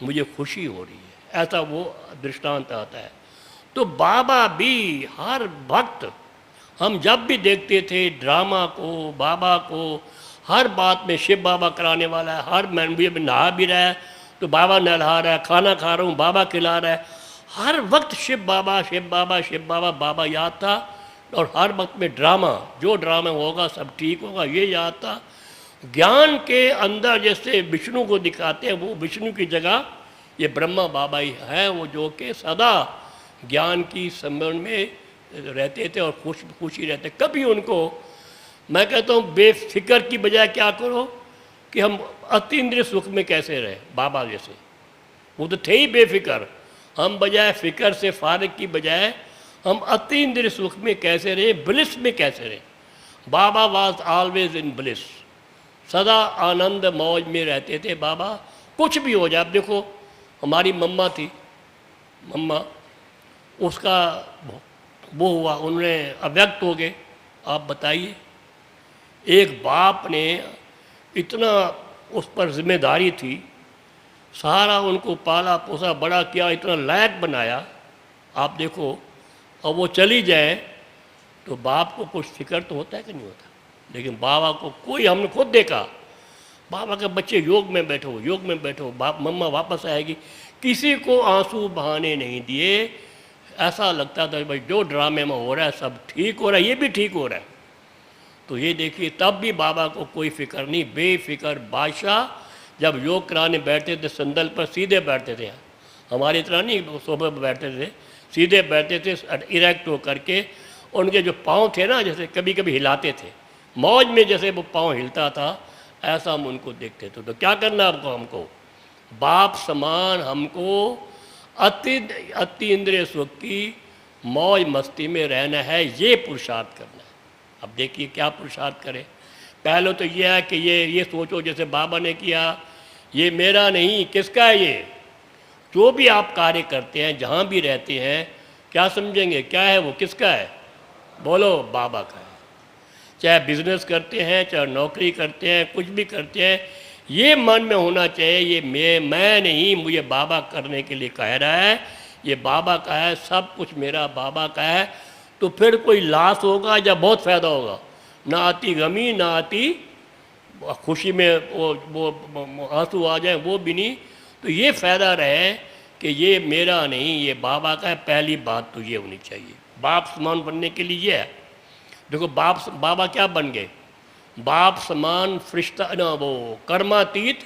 मुझे खुशी हो रही है, ऐसा वो दृष्टांत आता है। तो बाबा भी हर वक्त, हम जब भी देखते थे ड्रामा को, बाबा को, हर बात में शिव बाबा कराने वाला है, हर मैं नहा भी रहा है तो बाबा नहा रहा है, खाना खा रहा हूँ बाबा खिला रहा है, हर वक्त शिव बाबा शिव बाबा शिव बाबा बाबा याद था। और हर वक्त में ड्रामा, जो ड्रामा होगा सब ठीक होगा, ये याद था। ज्ञान के अंदर जैसे विष्णु को दिखाते हैं, वो विष्णु की जगह ये ब्रह्मा बाबा ही है, वो जो कि सदा ज्ञान की स्मरण में रहते थे और खुशी रहते। कभी उनको, मैं कहता हूँ, बेफिक्र की बजाय क्या करो कि हम अतीन्द्रिय सुख में कैसे रहे। बाबा जैसे वो तो थे ही बेफिक्र, हम बजाय फिक्र से फारिग की बजाय हम अतीन्द्रिय सुख में कैसे रहे, ब्लिस में कैसे रहे। बाबा वाज ऑलवेज इन ब्लिस, सदा आनंद मौज में रहते थे बाबा। कुछ भी हो जाए, आप देखो हमारी मम्मा थी, मम्मा उसका वो हुआ, उन्होंने अव्यक्त हो गए। आप बताइए, एक बाप ने इतना उस पर जिम्मेदारी थी, सारा उनको पाला पोसा बड़ा किया, इतना लायक बनाया। आप देखो, और वो चली जाए तो बाप को कुछ फिक्र तो होता है कि नहीं होता। लेकिन बाबा को कोई, हमने खुद देखा, बाबा के बच्चे योग में बैठो, योग में बैठो, बाप मम्मा वापस आएगी, किसी को आंसू बहाने नहीं दिए। ऐसा लगता था भाई जो ड्रामे में हो रहा है सब ठीक हो रहा है, ये भी ठीक हो रहा है। तो ये देखिए, तब भी बाबा को कोई फिक्र नहीं, बेफिक्र बादशाह। जब योग कराने बैठते थे संदल पर सीधे बैठते थे, हमारी तरह नहीं सोफे पर बैठते थे, सीधे बैठते थे इरेक्ट हो करके। उनके जो पाँव थे ना, जैसे कभी कभी हिलाते थे मौज में, जैसे वो पाँव हिलता था, ऐसा हम उनको देखते थे। तो क्या करना आपको, हमको बाप समान हमको अति इंद्रिय सुख की मौज मस्ती में रहना है, ये पुरुषार्थ करना है। अब देखिए क्या पुरुषार्थ करें। पहले तो ये है कि ये सोचो जैसे बाबा ने किया, ये मेरा नहीं, किसका है ये। जो भी आप कार्य करते हैं, जहाँ भी रहते हैं, क्या समझेंगे, क्या है वो, किसका है, बोलो, बाबा का है। चाहे बिजनेस करते हैं, चाहे नौकरी करते हैं, कुछ भी करते हैं, ये मन में होना चाहिए, ये मैं नहीं, मुझे बाबा करने के लिए कह रहा है, ये बाबा का है, सब कुछ मेरा बाबा का है। तो फिर कोई लॉस होगा या बहुत फ़ायदा होगा, ना आती गमी ना आती खुशी में वो आंसू आ जाए, वो भी नहीं। तो ये फ़ायदा रहे कि ये मेरा नहीं, ये बाबा का है। पहली बात तो ये होनी चाहिए। बाप समान बनने के लिए ये है। देखो बाबा क्या बन गए, बाप समान फरिश्ता ना, वो कर्मातीत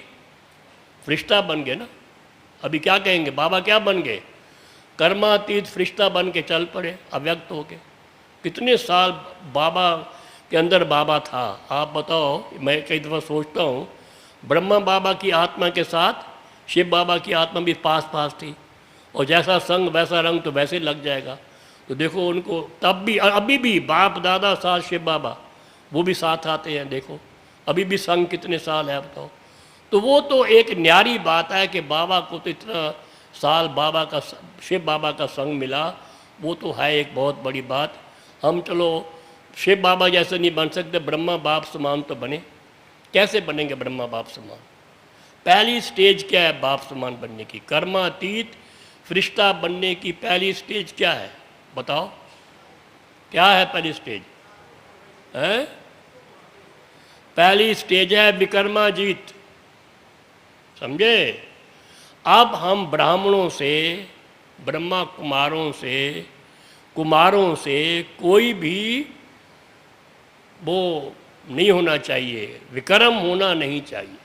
फरिश्ता बन गए ना। अभी क्या कहेंगे, बाबा क्या बन गए, कर्मातीत फरिश्ता बन के चल पड़े, अव्यक्त हो गए। कितने साल बाबा के अंदर बाबा था, आप बताओ। मैं कई दफ़ा सोचता हूँ, ब्रह्मा बाबा की आत्मा के साथ शिव बाबा की आत्मा भी पास पास थी, और जैसा संग वैसा रंग, तो वैसे लग जाएगा। तो देखो उनको तब भी, अभी भी बाप दादा साथ शिव बाबा, वो भी साथ आते हैं। देखो अभी भी संग कितने साल है, बताओ। तो वो तो एक न्यारी बात है कि बाबा को तो इतना साल बाबा का, शिव बाबा का संग मिला, वो तो है एक बहुत बड़ी बात। हम चलो शिव बाबा जैसे नहीं बन सकते, ब्रह्मा बाप समान तो बने। कैसे बनेंगे ब्रह्मा बाप समान? पहली स्टेज क्या है बाप समान बनने की? कर्मातीत फरिश्ता बनने की पहली स्टेज क्या है, बताओ? क्या है पहली स्टेज? है पहली स्टेज है विकर्माजीत, समझे? अब हम ब्राह्मणों से, ब्रह्मा कुमारों से कोई भी वो नहीं होना चाहिए, विकर्म होना नहीं चाहिए।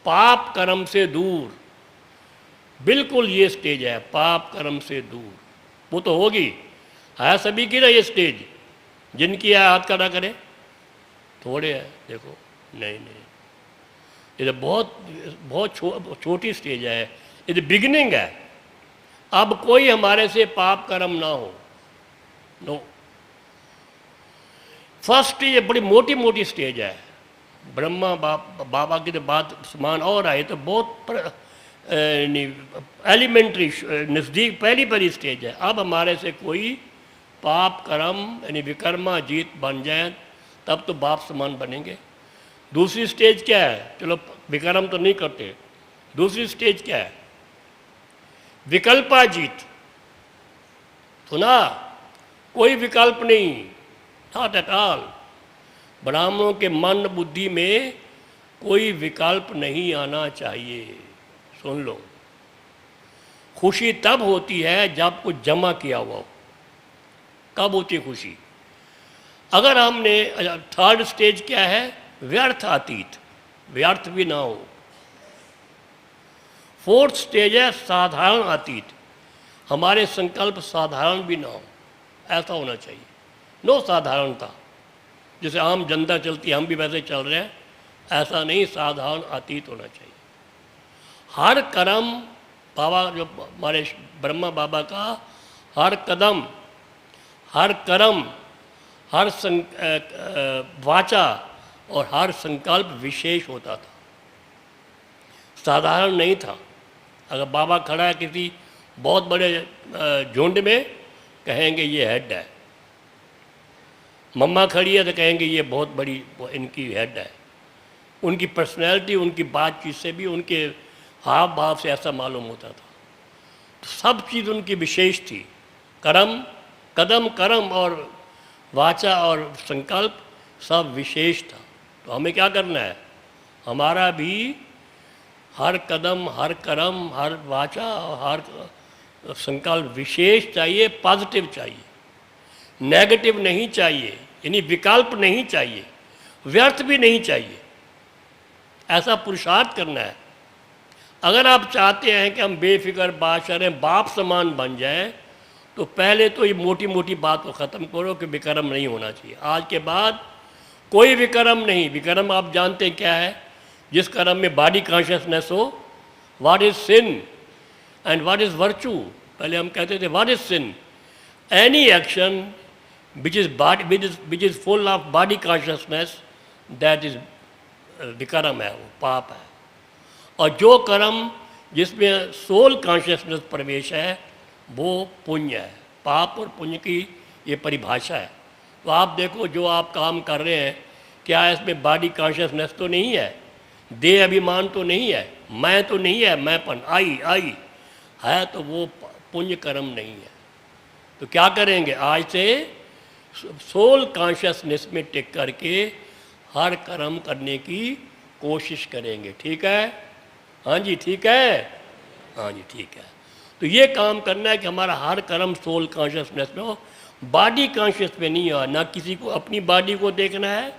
पाप कर्म से दूर, बिल्कुल ये स्टेज है, पाप कर्म से दूर। वो तो होगी, है सभी की ना ये स्टेज। जिनकी है हाथ खड़ा करें, थोड़े है, देखो नहीं, ये तो बहुत छोटी स्टेज है, ये तो बिगिनिंग है। अब कोई हमारे से पाप कर्म ना हो, नो। फर्स्ट ये बड़ी मोटी मोटी स्टेज है। ब्रह्मा बाबा की तो बात समान और आए तो बहुत एलिमेंट्री नज़दीक पहली स्टेज है। अब हमारे से कोई पाप कर्म यानी विकर्मा जीत बन जाए तब तो बाप समान बनेंगे। दूसरी स्टेज क्या है? चलो विकर्म तो नहीं करते, दूसरी स्टेज क्या है? विकल्पा जीत। सुना? कोई विकल्प नहीं, नॉट एट ऑल। ब्राह्मणों के मन बुद्धि में कोई विकल्प नहीं आना चाहिए। सुन लो, खुशी तब होती है जब कुछ जमा किया हुआ हो। कब होती है खुशी? अगर हमने, थर्ड स्टेज क्या है? व्यर्थ अतीत, व्यर्थ भी ना हो। फोर्थ स्टेज है साधारण अतीत, हमारे संकल्प साधारण भी ना हो, ऐसा होना चाहिए। नो साधारणता, जैसे आम जनता चलती है हम भी वैसे चल रहे हैं, ऐसा नहीं, साधारण अतीत होना चाहिए। हर कर्म, बाबा जो हमारे ब्रह्मा बाबा का हर कदम, हर कर्म, हर वाचा और हर संकल्प विशेष होता था, साधारण नहीं था। अगर बाबा खड़ा है किसी बहुत बड़े झुंड में, कहेंगे ये हेड है। मम्मा खड़ी है तो कहेंगे ये बहुत बड़ी इनकी हेड है। उनकी पर्सनैलिटी, उनकी बातचीत से भी, उनके हाव भाव से ऐसा मालूम होता था। तो सब चीज़ उनकी विशेष थी। कर्म, कदम, कर्म और वाचा और संकल्प सब विशेष था। तो हमें क्या करना है, हमारा भी हर कदम, हर कर्म, हर वाचा और हर संकल्प विशेष चाहिए, पॉजिटिव चाहिए, नेगेटिव नहीं चाहिए, यानी विकल्प नहीं चाहिए, व्यर्थ भी नहीं चाहिए। ऐसा पुरुषार्थ करना है। अगर आप चाहते हैं कि हम बेफिक्र बाशर बाप समान बन जाएं, तो पहले तो ये मोटी मोटी बात को ख़त्म करो कि विक्रम नहीं होना चाहिए। आज के बाद कोई विक्रम नहीं। विक्रम आप जानते हैं क्या है? जिस कर्म में बॉडी कॉन्शियसनेस हो। What is sin and what is virtue? पहले हम कहते थे what is sin? Any action which is full of body consciousness, that is विक्रम है, वो पाप है। और जो कर्म जिसमें सोल कॉन्शियसनेस प्रवेश है वो पुण्य है। पाप और पुण्य की ये परिभाषा है। तो आप देखो जो आप काम कर रहे हैं, क्या इसमें बॉडी कॉन्शियसनेस तो नहीं है, देह अभिमान तो नहीं है, मैं तो नहीं है, मैंपन आई है, तो वो पुण्य कर्म नहीं है। तो क्या करेंगे, आज से सोल कॉन्शियसनेस में टिक करके हर कर्म करने की कोशिश करेंगे। ठीक है? हाँ जी, ठीक है, हाँ जी, ठीक है। तो ये काम करना है कि हमारा हर कर्म सोल कॉन्शियसनेस में हो, बॉडी कॉन्शियस में नहीं हो। ना किसी को अपनी बॉडी को देखना है,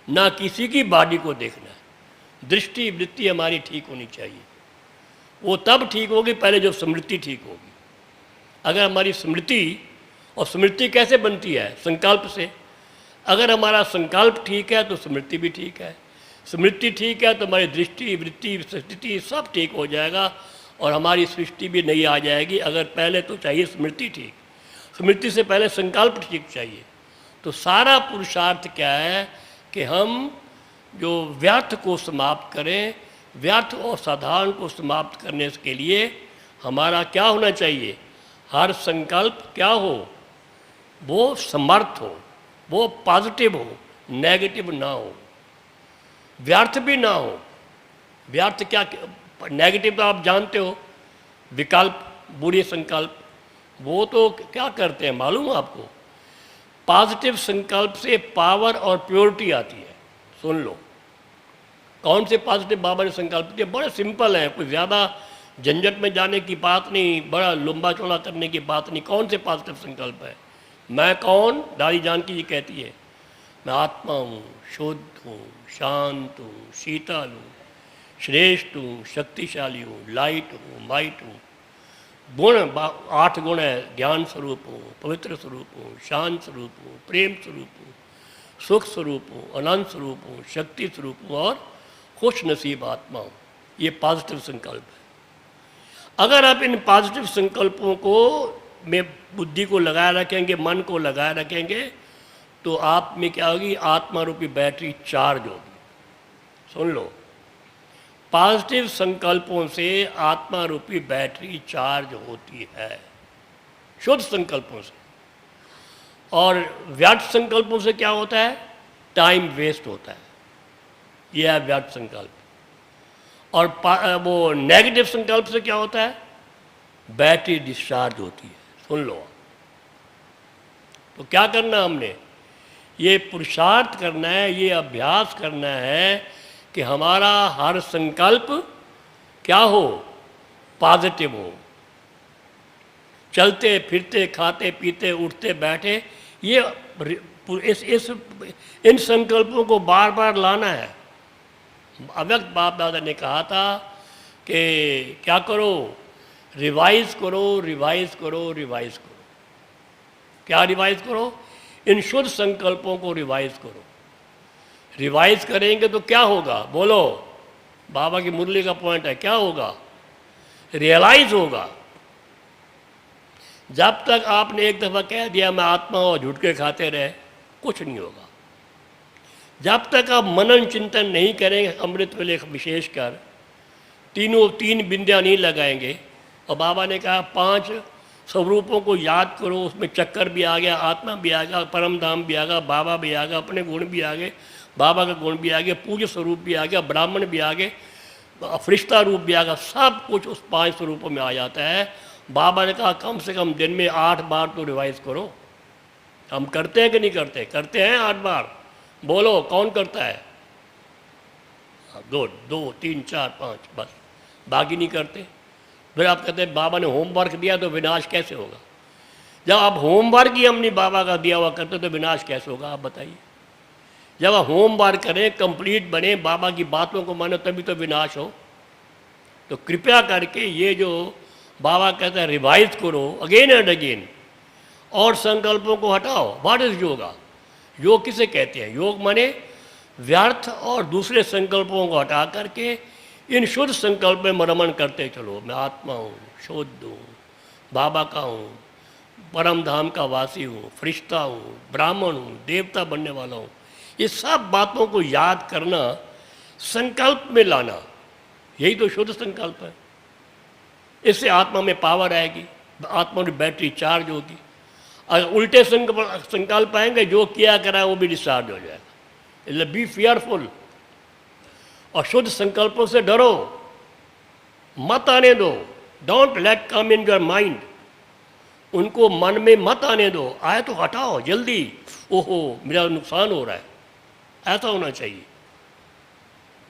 ना किसी की बॉडी को देखना है। दृष्टि वृत्ति हमारी ठीक होनी चाहिए। वो तब ठीक होगी पहले जब स्मृति ठीक होगी। अगर हमारी स्मृति, और स्मृति कैसे बनती है? संकल्प से। अगर हमारा संकल्प ठीक है तो स्मृति भी ठीक है, स्मृति ठीक है तो हमारी दृष्टि वृत्ति स्थिति सब ठीक हो जाएगा और हमारी सृष्टि भी नई आ जाएगी। अगर पहले तो चाहिए स्मृति ठीक, स्मृति से पहले संकल्प ठीक चाहिए। तो सारा पुरुषार्थ क्या है कि हम जो व्यर्थ को समाप्त करें, व्यर्थ और साधारण को समाप्त करने के लिए हमारा क्या होना चाहिए? हर संकल्प क्या हो? वो समर्थ हो, वो पॉजिटिव हो, नेगेटिव ना हो, व्यर्थ भी ना हो। व्यर्थ क्या, नेगेटिव तो आप जानते हो, विकल्प, बुरे संकल्प, वो तो क्या करते हैं मालूम आपको? पॉजिटिव संकल्प से पावर और प्योरिटी आती है। सुन लो, कौन से पॉजिटिव बाबा ने संकल्प दिए? बड़े सिंपल हैं, कोई ज़्यादा झंझट में जाने की बात नहीं, बड़ा लंबा चौड़ा करने की बात नहीं। कौन से पॉजिटिव संकल्प है? मैं कौन? दादी जानकी जी कहती है, मैं आत्मा हूँ, शुद्ध हूँ, शांत हूँ, शीतल हूँ, श्रेष्ठ हूँ, शक्तिशाली हूँ, लाइट हूँ, माइट हूँ। गुण 8 गुण है, ज्ञान स्वरूप हूँ, पवित्र स्वरूप हूँ, शांत स्वरूप हूँ, प्रेम स्वरूप हूँ, सुख स्वरूप हूँ, आनंद स्वरूप हूँ, शक्ति स्वरूप हूँ और खुश नसीब आत्मा हूँ। ये पॉजिटिव संकल्प है। अगर आप इन पॉजिटिव संकल्पों को में बुद्धि को लगाए रखेंगे, मन को लगाए रखेंगे, तो आप में क्या होगी? आत्मा रूपी बैटरी चार्ज होगी। सुन लो, पॉजिटिव संकल्पों से आत्मा रूपी बैटरी चार्ज होती है, शुद्ध संकल्पों से। और व्यर्थ संकल्पों से क्या होता है? टाइम वेस्ट होता है। यह है व्यर्थ संकल्प। और वो नेगेटिव संकल्प से क्या होता है? बैटरी डिस्चार्ज होती है। सुन लो, तो क्या करना हमने? ये पुरुषार्थ करना है, ये अभ्यास करना है कि हमारा हर संकल्प क्या हो? पॉजिटिव हो। चलते फिरते, खाते पीते, उठते बैठे, ये इस इन संकल्पों को बार बार लाना है। अव्यक्त बाप दादा ने कहा था कि क्या करो, रिवाइज करो, रिवाइज करो, रिवाइज करो। क्या रिवाइज करो? इन शुद्ध संकल्पों को रिवाइज करो। रिवाइज करेंगे तो क्या होगा? बोलो, बाबा की मुरली का पॉइंट है, क्या होगा? रियलाइज होगा। जब तक आपने एक दफ़ा कह दिया मैं आत्मा हूँ, झुटके खाते रहे, कुछ नहीं होगा। जब तक आप मनन चिंतन नहीं करेंगे, अमृत वेले विशेषकर तीन बिंदियाँ नहीं लगाएंगे। और बाबा ने कहा 5 स्वरूपों को याद करो, उसमें चक्कर भी आ गया, आत्मा भी आ गया, परम धाम भी आ गया, बाबा भी आ गया, अपने गुण भी आ गए, बाबा का गुण भी आ गया, पूज्य स्वरूप भी आ गया, ब्राह्मण भी आ गए, फरिश्ता रूप भी आ गया, सब कुछ उस 5 स्वरूपों में आ जाता है। बाबा ने कहा कम से कम दिन में 8 बार तो रिवाइज करो। हम करते हैं कि नहीं करते? करते हैं 8 बार। बोलो, कौन करता है? गुड, 2 3 4 5 बस, बाकी नहीं करते। फिर आप कहते हैं बाबा ने होमवर्क दिया तो विनाश कैसे होगा? जब आप होमवर्क ही हमने बाबा का दिया हुआ करते तो विनाश कैसे होगा? आप बताइए। जब आप होमवर्क करें, कंप्लीट बने, बाबा की बातों को मानो, तभी तो विनाश हो। तो कृपया करके ये जो बाबा कहते हैं रिवाइज करो अगेन एंड अगेन, और संकल्पों को हटाओ। What is yoga? योग किसे कहते हैं? योग माने व्यर्थ और दूसरे संकल्पों को हटा करके इन शुद्ध संकल्प में रमण करते चलो। मैं आत्मा हूँ, शुद्ध हूँ, बाबा का हूँ, परम धाम का वासी हूँ, फरिश्ता हूँ, ब्राह्मण हूँ, देवता बनने वाला हूँ। ये सब बातों को याद करना, संकल्प में लाना, यही तो शुद्ध संकल्प है। इससे आत्मा में पावर आएगी, आत्मा की बैटरी चार्ज होगी। अगर उल्टे संकल्प आएंगे, जो किया करा वो भी डिस्चार्ज हो जाएगा। इसलिए बी फियरफुल, और शुद्ध संकल्पों से डरो, मत आने दो। Don't let come in your mind, उनको मन में मत आने दो। आए तो हटाओ जल्दी। ओहो मेरा नुकसान हो रहा है, ऐसा होना चाहिए।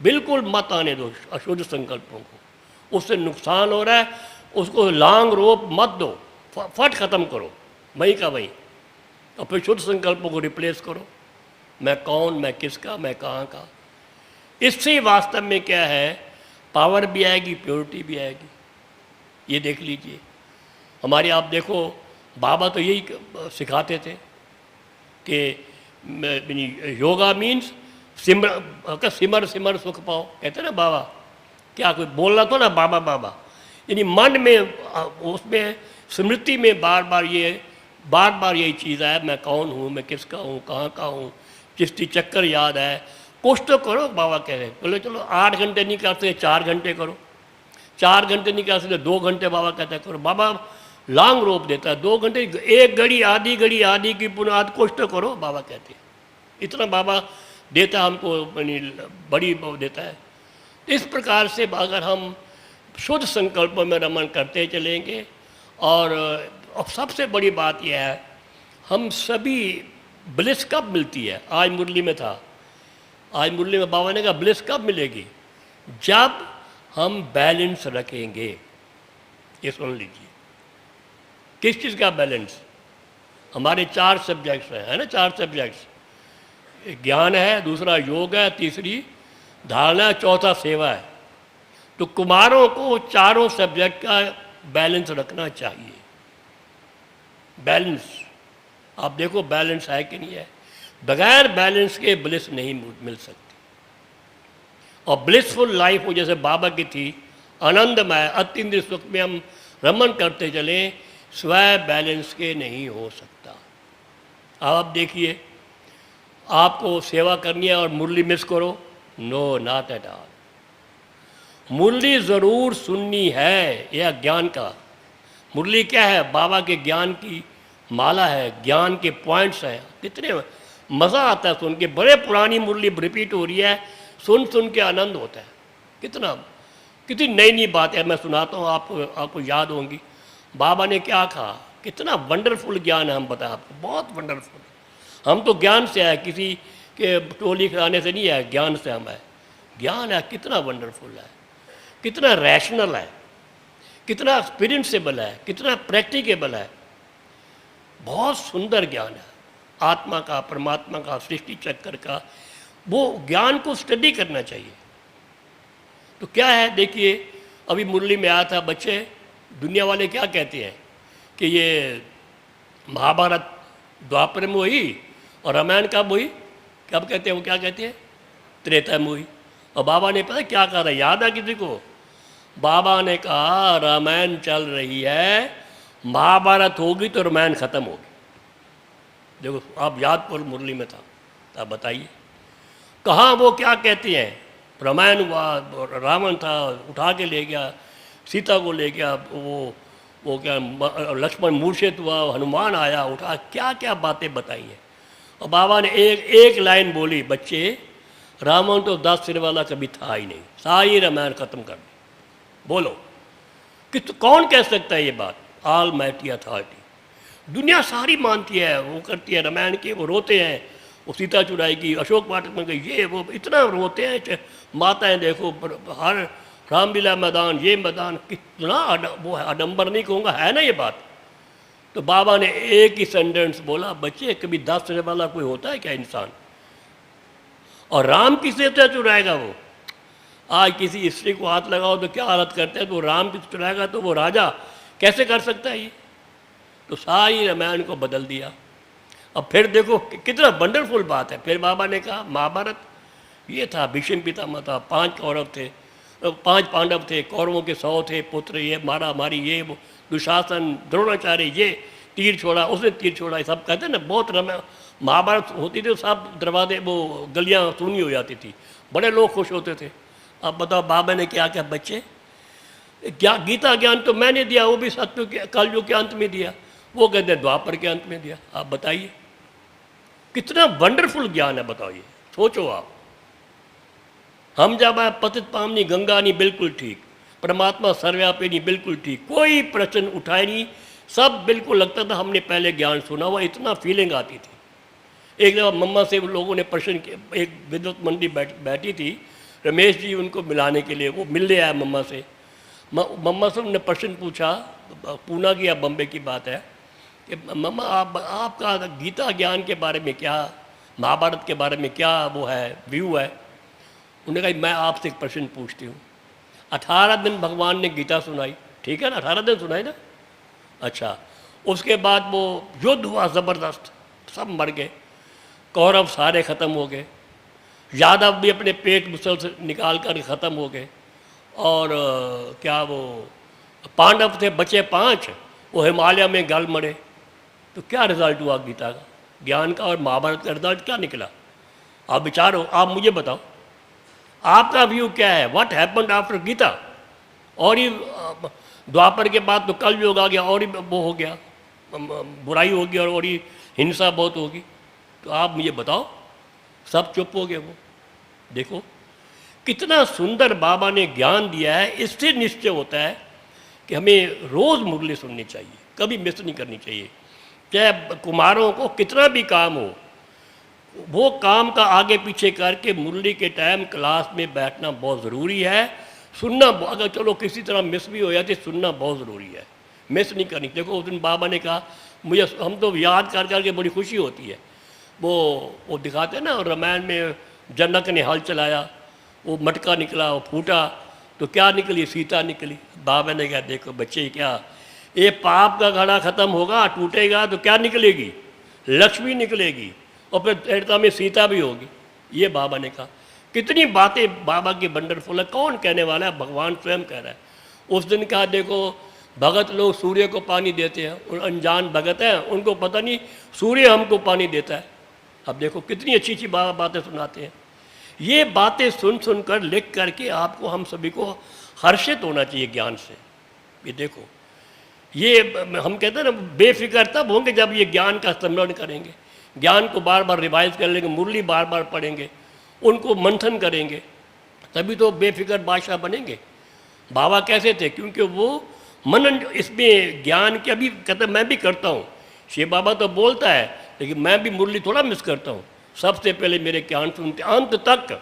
बिल्कुल मत आने दो अशुद्ध संकल्पों को, उससे नुकसान हो रहा है, उसको लॉन्ग रोप मत दो, फट ख़त्म करो वहीं का वहीं। और फिर शुद्ध संकल्पों को रिप्लेस करो। मैं कौन, मैं किसका, मैं कहाँ का। इससे वास्तव में क्या है, पावर भी आएगी, प्योरिटी भी आएगी। ये देख लीजिए हमारे, आप देखो बाबा तो यही सिखाते थे कि योगा मीन्स सिमर सिमर सुख पाओ। कहते ना बाबा, क्या कोई बोलना तो ना बाबा बाबा, यानी मन में, उसमें स्मृति में बार बार यही चीज़ है, मैं कौन हूँ, मैं किसका हूँ, कहाँ का हूँ। चिश्ती चक्कर याद है, कुछ तो करो। बाबा कह रहे बोले चलो 8 घंटे नहीं कर सकते 4 घंटे करो, 4 घंटे नहीं कर सकते 2 घंटे। बाबा कहता है करो। बाबा लॉन्ग रोप देता है, 2 घंटे, 1 घड़ी आधी की पुनः कुछ तो करो, बाबा कहते हैं। इतना बाबा देता है हमको, बड़ी देता है। इस प्रकार से अगर हम शुद्ध संकल्पों में रमण करते चलेंगे, और सबसे बड़ी बात यह है, हम सभी ब्लिस कब मिलती है? आज मुरली में था, आज मुरली में बाबा ने कहा ब्लिस कब मिलेगी? जब हम बैलेंस रखेंगे। ये सुन लीजिए, किस चीज़ का बैलेंस? हमारे 4 सब्जेक्ट्स हैं, है ना, 4 सब्जेक्ट्स। ज्ञान है, दूसरा योग है, तीसरी धारणा, चौथा सेवा है। तो कुमारों को चारों सब्जेक्ट का बैलेंस रखना चाहिए। बैलेंस, आप देखो बैलेंस है कि नहीं है। बगैर बैलेंस के ब्लिस नहीं मिल सकती। और ब्लिसफुल लाइफ हो जैसे बाबा की थी, आनंदमय अत्यंत सुख में हम रमन करते चले, स्वयं बैलेंस के नहीं हो सकता। आप देखिए, आपको सेवा करनी है और मुरली मिस करो, नो नॉट एट ऑल। मुरली ज़रूर सुननी है, यह ज्ञान का। मुरली क्या है? बाबा के ज्ञान की माला है, ज्ञान के पॉइंट्स हैं। कितने मज़ा आता है सुन के। बड़े पुरानी मुरली रिपीट हो रही है, सुन के आनंद होता है। कितनी नई नई बातें मैं सुनाता हूँ, आपको याद होंगी। बाबा ने क्या कहा, कितना वंडरफुल ज्ञान है। हम बताएं आपको, बहुत वंडरफुल। हम तो ज्ञान से आए, किसी के टोली कराने से नहीं आए, ज्ञान से हम आए। ज्ञान है कितना वंडरफुल है, कितना रैशनल है, कितना एक्सपीरियंसेबल है, कितना प्रैक्टिकेबल है। बहुत सुंदर ज्ञान है। आत्मा का, परमात्मा का, सृष्टि चक्र का, वो ज्ञान को स्टडी करना चाहिए। तो क्या है, देखिए अभी मुरली में आया था, बच्चे दुनिया वाले क्या कहते हैं कि ये महाभारत द्वापर में हुई और रामायण कब हुई, कब कहते हैं, वो क्या कहते हैं, त्रेता में हुई। और बाबा ने पता क्या कहा था, याद है किसी को? बाबा ने कहा रामायण चल रही है, महाभारत होगी तो रामायण खत्म होगी। देखो आप याद पर मुरली में था, तो आप बताइए कहाँ वो क्या कहते हैं, रामायण हुआ, रावण था उठा के ले गया, सीता को ले गया, वो क्या लक्ष्मण मूर्छित हुआ, हनुमान आया उठा, क्या क्या बातें बताई हैं। और बाबा ने एक लाइन बोली, बच्चे रावण तो 10 सिर वाला कभी था ही नहीं, सारी रामायण खत्म कर दी। बोलो कि तो कौन कह सकता है ये बात? ऑल माइटी अथॉरिटी, दुनिया सारी मानती है, वो करती है रामायण की, वो रोते हैं, वो सीता चुराएगी, अशोक वाटिका में गई, ये वो इतना रोते हैं, माताएं देखो हर रामलीला मैदान, ये मैदान, कितना वो है, आडम्बर नहीं कहूँगा, है ना ये बात। तो बाबा ने एक ही सेंटेंस बोला, बच्चे कभी 10 सिर वाला कोई होता है क्या इंसान? और राम किसे से चुराएगा वो? आज किसी स्त्री को हाथ लगाओ तो क्या हालत करते हैं, तो राम किसे चुराएगा, तो वो राजा कैसे कर सकता है ये? तो सारी रामायण को बदल दिया। अब फिर देखो कितना वंडरफुल बात है। फिर बाबा ने कहा महाभारत ये था, भीष्म पितामह था, 5 कौरव थे, 5 पांडव थे, कौरवों के 100 थे पुत्र, ये मारा मारी, ये वो दुशासन, द्रोणाचार्य, ये तीर छोड़ा, उसने तीर छोड़ा, सब कहते हैं ना। बहुत महाभारत होती थी, सब दरवाजे वो गलियाँ सूनी हो जाती थी, बड़े लोग खुश होते थे। अब बताओ बाबा ने क्या क्या, बच्चे क्या गीता ज्ञान तो मैंने दिया, वो भी सत्य के कलयुग के अंत में दिया, वो कहते हैं द्वापर के अंत में दिया। आप बताइए कितना वंडरफुल ज्ञान है, बताइए, सोचो आप। हम जब आए पतित पावनी गंगा नहीं, बिल्कुल ठीक, परमात्मा सर्वव्यापी नहीं, बिल्कुल ठीक, कोई प्रश्न उठाए नहीं, सब बिल्कुल लगता था हमने पहले ज्ञान सुना हुआ, इतना फीलिंग आती थी। एक दफ़ा मम्मा से लोगों ने प्रश्न किया, एक विद्वत मंडी बैठी थी, रमेश जी उनको मिलाने के लिए, वो मिलने आया मम्मा से। मम्मा से उन्होंने प्रश्न पूछा, पूना की या बम्बे की बात है, कि मम्मा आपका गीता ज्ञान के बारे में क्या, महाभारत के बारे में क्या वो है, व्यू है? उन्होंने कहा मैं आपसे एक प्रश्न पूछती हूँ, 18 दिन भगवान ने गीता सुनाई, ठीक है ना, 18 दिन सुनाई ना, अच्छा, उसके बाद वो युद्ध हुआ ज़बरदस्त, सब मर गए, कौरव सारे ख़त्म हो गए, यादव भी अपने पेट मुसल से निकाल कर ख़त्म हो गए, और क्या वो पांडव थे बचे 5, वो हिमालय में गल मरे। तो क्या रिजल्ट हुआ गीता का, ज्ञान का और महाभारत का रिजल्ट क्या निकला? आप विचारो, आप मुझे बताओ, आपका व्यू क्या है? What happened after Gita? और ही द्वापर के बाद तो कल योग आ गया, और ही वो हो गया, बुराई होगी और ही हिंसा बहुत होगी। तो आप मुझे बताओ, सब चुप हो गए। वो देखो कितना सुंदर बाबा ने ज्ञान दिया है। इससे निश्चय होता है कि हमें रोज़ मुरली सुननी चाहिए, कभी मिस नहीं करनी चाहिए। चाहे कुमारों को कितना भी काम हो, वो काम का आगे पीछे करके मुरली के टाइम क्लास में बैठना बहुत ज़रूरी है। सुनना, अगर चलो किसी तरह मिस भी हो जाती, सुनना बहुत ज़रूरी है, मिस नहीं करनी। देखो उस दिन बाबा ने कहा, मुझे हम तो याद कर करके बड़ी खुशी होती है। वो दिखाते हैं ना रामायण में, जनक ने हल चलाया, वो मटका निकला, वो फूटा, तो क्या निकली? सीता निकली। बाबा ने कहा देखो बच्चे, क्या ये पाप का घड़ा ख़त्म होगा, टूटेगा तो क्या निकलेगी? लक्ष्मी निकलेगी, और फिर त्रेता में सीता भी होगी। ये बाबा ने कहा। कितनी बातें बाबा की वंडरफुल है। कौन कहने वाला है? भगवान स्वयं कह रहा है। उस दिन कहा देखो भगत लोग सूर्य को पानी देते हैं, और अनजान भगत हैं, उनको पता नहीं सूर्य हमको पानी देता है। अब देखो कितनी अच्छी अच्छी बाबा बातें सुनाते हैं। ये बातें सुन सुन कर, लिख करके आपको, हम सभी को हर्षित होना चाहिए ज्ञान से। ये देखो, ये हम कहते हैं ना, बेफिक्र तब होंगे जब ये ज्ञान का स्मरण करेंगे, ज्ञान को बार बार रिवाइज कर लेंगे, मुरली बार बार पढ़ेंगे, उनको मंथन करेंगे, तभी तो बेफिक्र बादशाह बनेंगे। बाबा कैसे थे? क्योंकि वो मनन, इसमें ज्ञान के, अभी कहते मैं भी करता हूँ, शिव बाबा तो बोलता है, लेकिन मैं भी मुरली थोड़ा मिस करता हूँ। सबसे पहले मेरे ज्ञान सुनते अंत तक।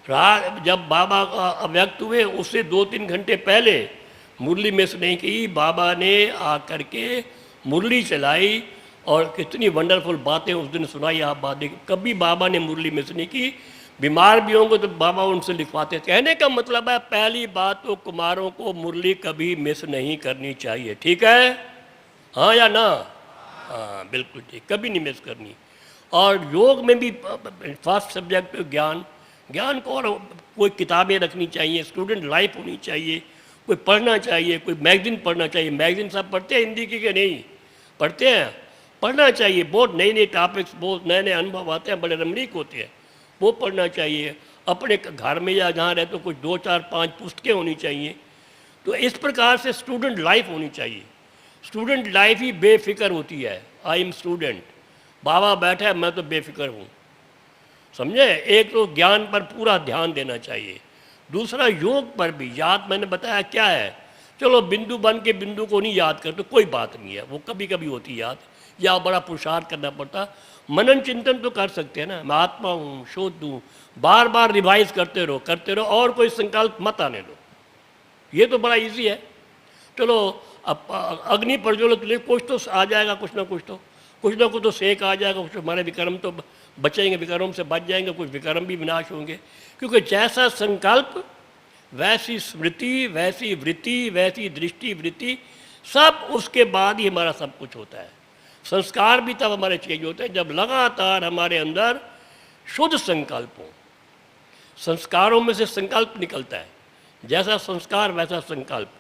रात जब बाबा व्यक्त हुए उससे 2-3 घंटे पहले मुरली मिस नहीं की। बाबा ने आकर के मुरली चलाई, और कितनी वंडरफुल बातें उस दिन सुनाई। आप बातें कभी बाबा ने मुरली मिस नहीं की। बीमार भी होंगे तो बाबा उनसे लिखवाते। कहने का मतलब है पहली बात तो कुमारों को मुरली कभी मिस नहीं करनी चाहिए। ठीक है, हाँ या ना? हाँ बिल्कुल ठीक, कभी नहीं मिस करनी। और योग में भी फर्स्ट सब्जेक्ट ज्ञान। ज्ञान को और कोई किताबें रखनी चाहिए, स्टूडेंट लाइफ होनी चाहिए, कोई पढ़ना चाहिए, कोई मैगजीन पढ़ना चाहिए। मैगजीन सब पढ़ते हैं हिंदी की कि नहीं? पढ़ते हैं, पढ़ना चाहिए। बहुत नई नई टॉपिक्स, बहुत नए नए अनुभव आते हैं, बड़े रमणीक होते हैं, वो पढ़ना चाहिए। अपने घर में या जहाँ रहते तो कुछ 2 4 5 पुस्तकें होनी चाहिए। तो इस प्रकार से स्टूडेंट लाइफ होनी चाहिए। स्टूडेंट लाइफ ही बेफिक्र होती है। आई एम स्टूडेंट, बाबा बैठा है मैं तो बेफिक्र हूँ। समझे? एक तो ज्ञान पर पूरा ध्यान देना चाहिए, दूसरा योग पर भी। याद मैंने बताया क्या है, चलो बिंदु बन के बिंदु को नहीं याद करते, कोई बात नहीं है, वो कभी कभी होती याद, या बड़ा पुरुषार्थ करना पड़ता। मनन चिंतन तो कर सकते हैं ना, मैं आत्मा हूँ, शोध दूँ, बार बार रिवाइज करते रहो और कोई संकल्प मत आने दो। ये तो बड़ा इजी है। चलो अब अग्नि प्रज्वलित ले, कुछ तो आ जाएगा, कुछ ना कुछ तो सेक आ जाएगा, कुछ हमारे विक्रम तो बचेंगे, विक्रम से बच जाएंगे, कुछ विक्रम भी विनाश होंगे। क्योंकि जैसा संकल्प वैसी स्मृति, वैसी वृत्ति, वैसी दृष्टि वृत्ति, सब उसके बाद ही हमारा सब कुछ होता है। संस्कार भी तब हमारे चेंज होते हैं जब लगातार हमारे अंदर शुद्ध संकल्प हो। संस्कारों में से संकल्प निकलता है, जैसा संस्कार वैसा संकल्प।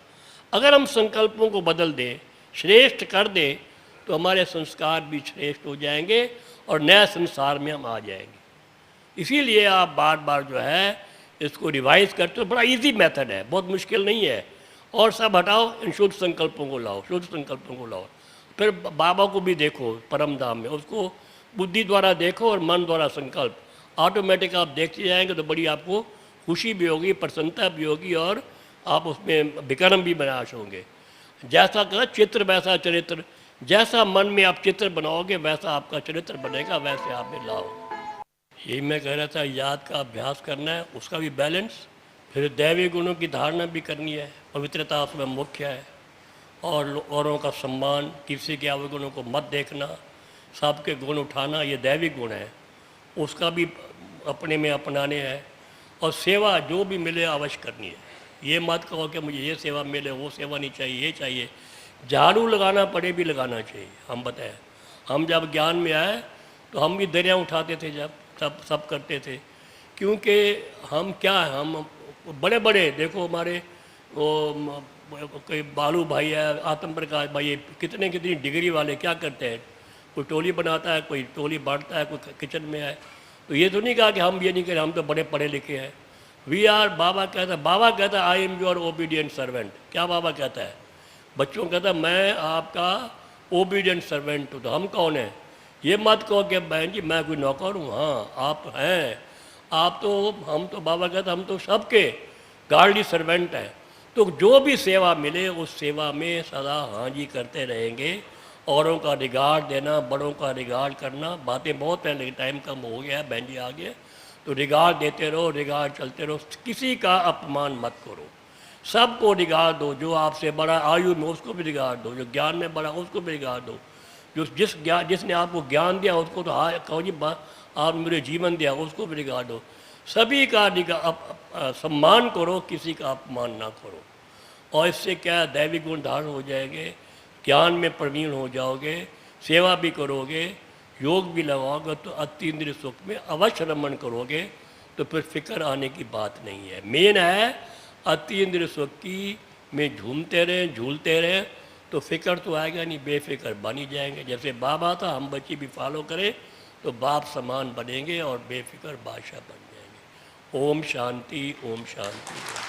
अगर हम संकल्पों को बदल दें, श्रेष्ठ कर दें, तो हमारे संस्कार भी श्रेष्ठ हो जाएंगे और नए संसार में हम आ जाएंगे। इसीलिए आप बार बार जो है इसको रिवाइज करते हो। बड़ा इजी मेथड है, बहुत मुश्किल नहीं है। और सब हटाओ, इन शुद्ध संकल्पों को लाओ, शुद्ध संकल्पों को लाओ। फिर बाबा को भी देखो परम धाम में, उसको बुद्धि द्वारा देखो और मन द्वारा संकल्प। ऑटोमेटिक आप देखते जाएंगे तो बड़ी आपको खुशी भी होगी, प्रसन्नता भी होगी, और आप उसमें विक्रम भी विनाश होंगे। जैसा कहा चित्र वैसा चरित्र, जैसा मन में आप चित्र बनाओगे वैसा आपका चरित्र बनेगा, वैसे आप में लाओ। यही मैं कह रहा था, याद का अभ्यास करना है, उसका भी बैलेंस। फिर दैवी गुणों की धारणा भी करनी है, पवित्रता उसमें मुख्य है। और औरों का सम्मान, किसी के अवगुणों को मत देखना, सबके गुण उठाना, ये दैवी गुण है, उसका भी अपने में अपनाने हैं। और सेवा जो भी मिले अवश्य करनी है। ये मत कहो कि मुझे ये सेवा मिले, वो सेवा नहीं चाहिए, ये चाहिए। झाड़ू लगाना पड़े भी लगाना चाहिए। हम बताएं, हम जब ज्ञान में आए तो हम भी दरिया उठाते थे, जब सब करते थे। क्योंकि हम क्या है, हम बड़े बड़े देखो, हमारे वो कोई बालू भाई है, आत्म प्रकाश भाई, कितनी डिग्री वाले क्या करते हैं, कोई टोली बनाता है, कोई टोली बांटता है, कोई किचन में है। तो ये तो नहीं कहा कि हम ये नहीं करें, हम तो बड़े पढ़े लिखे हैं। वी आर, बाबा कहता है I am your obedient servant. क्या बाबा कहता है? बच्चों कहता है मैं आपका ओबीडियंट सर्वेंट हूँ। तो हम कौन है? ये मत कहो कि बहन जी मैं कोई नौकर हूँ। हाँ आप हैं, आप तो, हम तो बाबा कहता हम तो सबके गार्डली सर्वेंट हैं। तो जो भी सेवा मिले उस सेवा में सदा हाँ जी करते रहेंगे। औरों का रिगार्ड देना, बड़ों का रिगार्ड करना। बातें बहुत हैं लेकिन टाइम कम हो गया है, बहन जी आ गए। तो रिगार्ड देते रहो, रिगार्ड चलते रहो, किसी का अपमान मत करो, सबको रिगार्ड दो। जो आपसे बड़ा आयु में उसको भी रिगार्ड दो, जो ज्ञान में बड़ा उसको भी रिगार्ड दो, जो जिसने आपको ज्ञान दिया उसको तो हाँ कहो जी आप मेरे जीवन दिया, उसको भी रिगार्ड दो। सभी का सम्मान करो, किसी का अपमान ना करो। और इससे क्या दैवी गुण धारण हो जाएंगे, ज्ञान में प्रवीण हो जाओगे, सेवा भी करोगे, योग भी लगाओगे, तो अति इंद्रिय सुख में अवश्य रमण करोगे। तो फिर फिक्र आने की बात नहीं है। मेन है अति इंद्रिय सुख की में झूमते रहें, झूलते रहें, तो फिक्र तो आएगा नहीं, बेफिक्र बन ही जाएंगे। जैसे बाबा था, हम बच्चे भी फॉलो करें तो बाप समान बनेंगे और बेफिक्र बादशाह बन जाएंगे। ओम शांति, ओम शांति।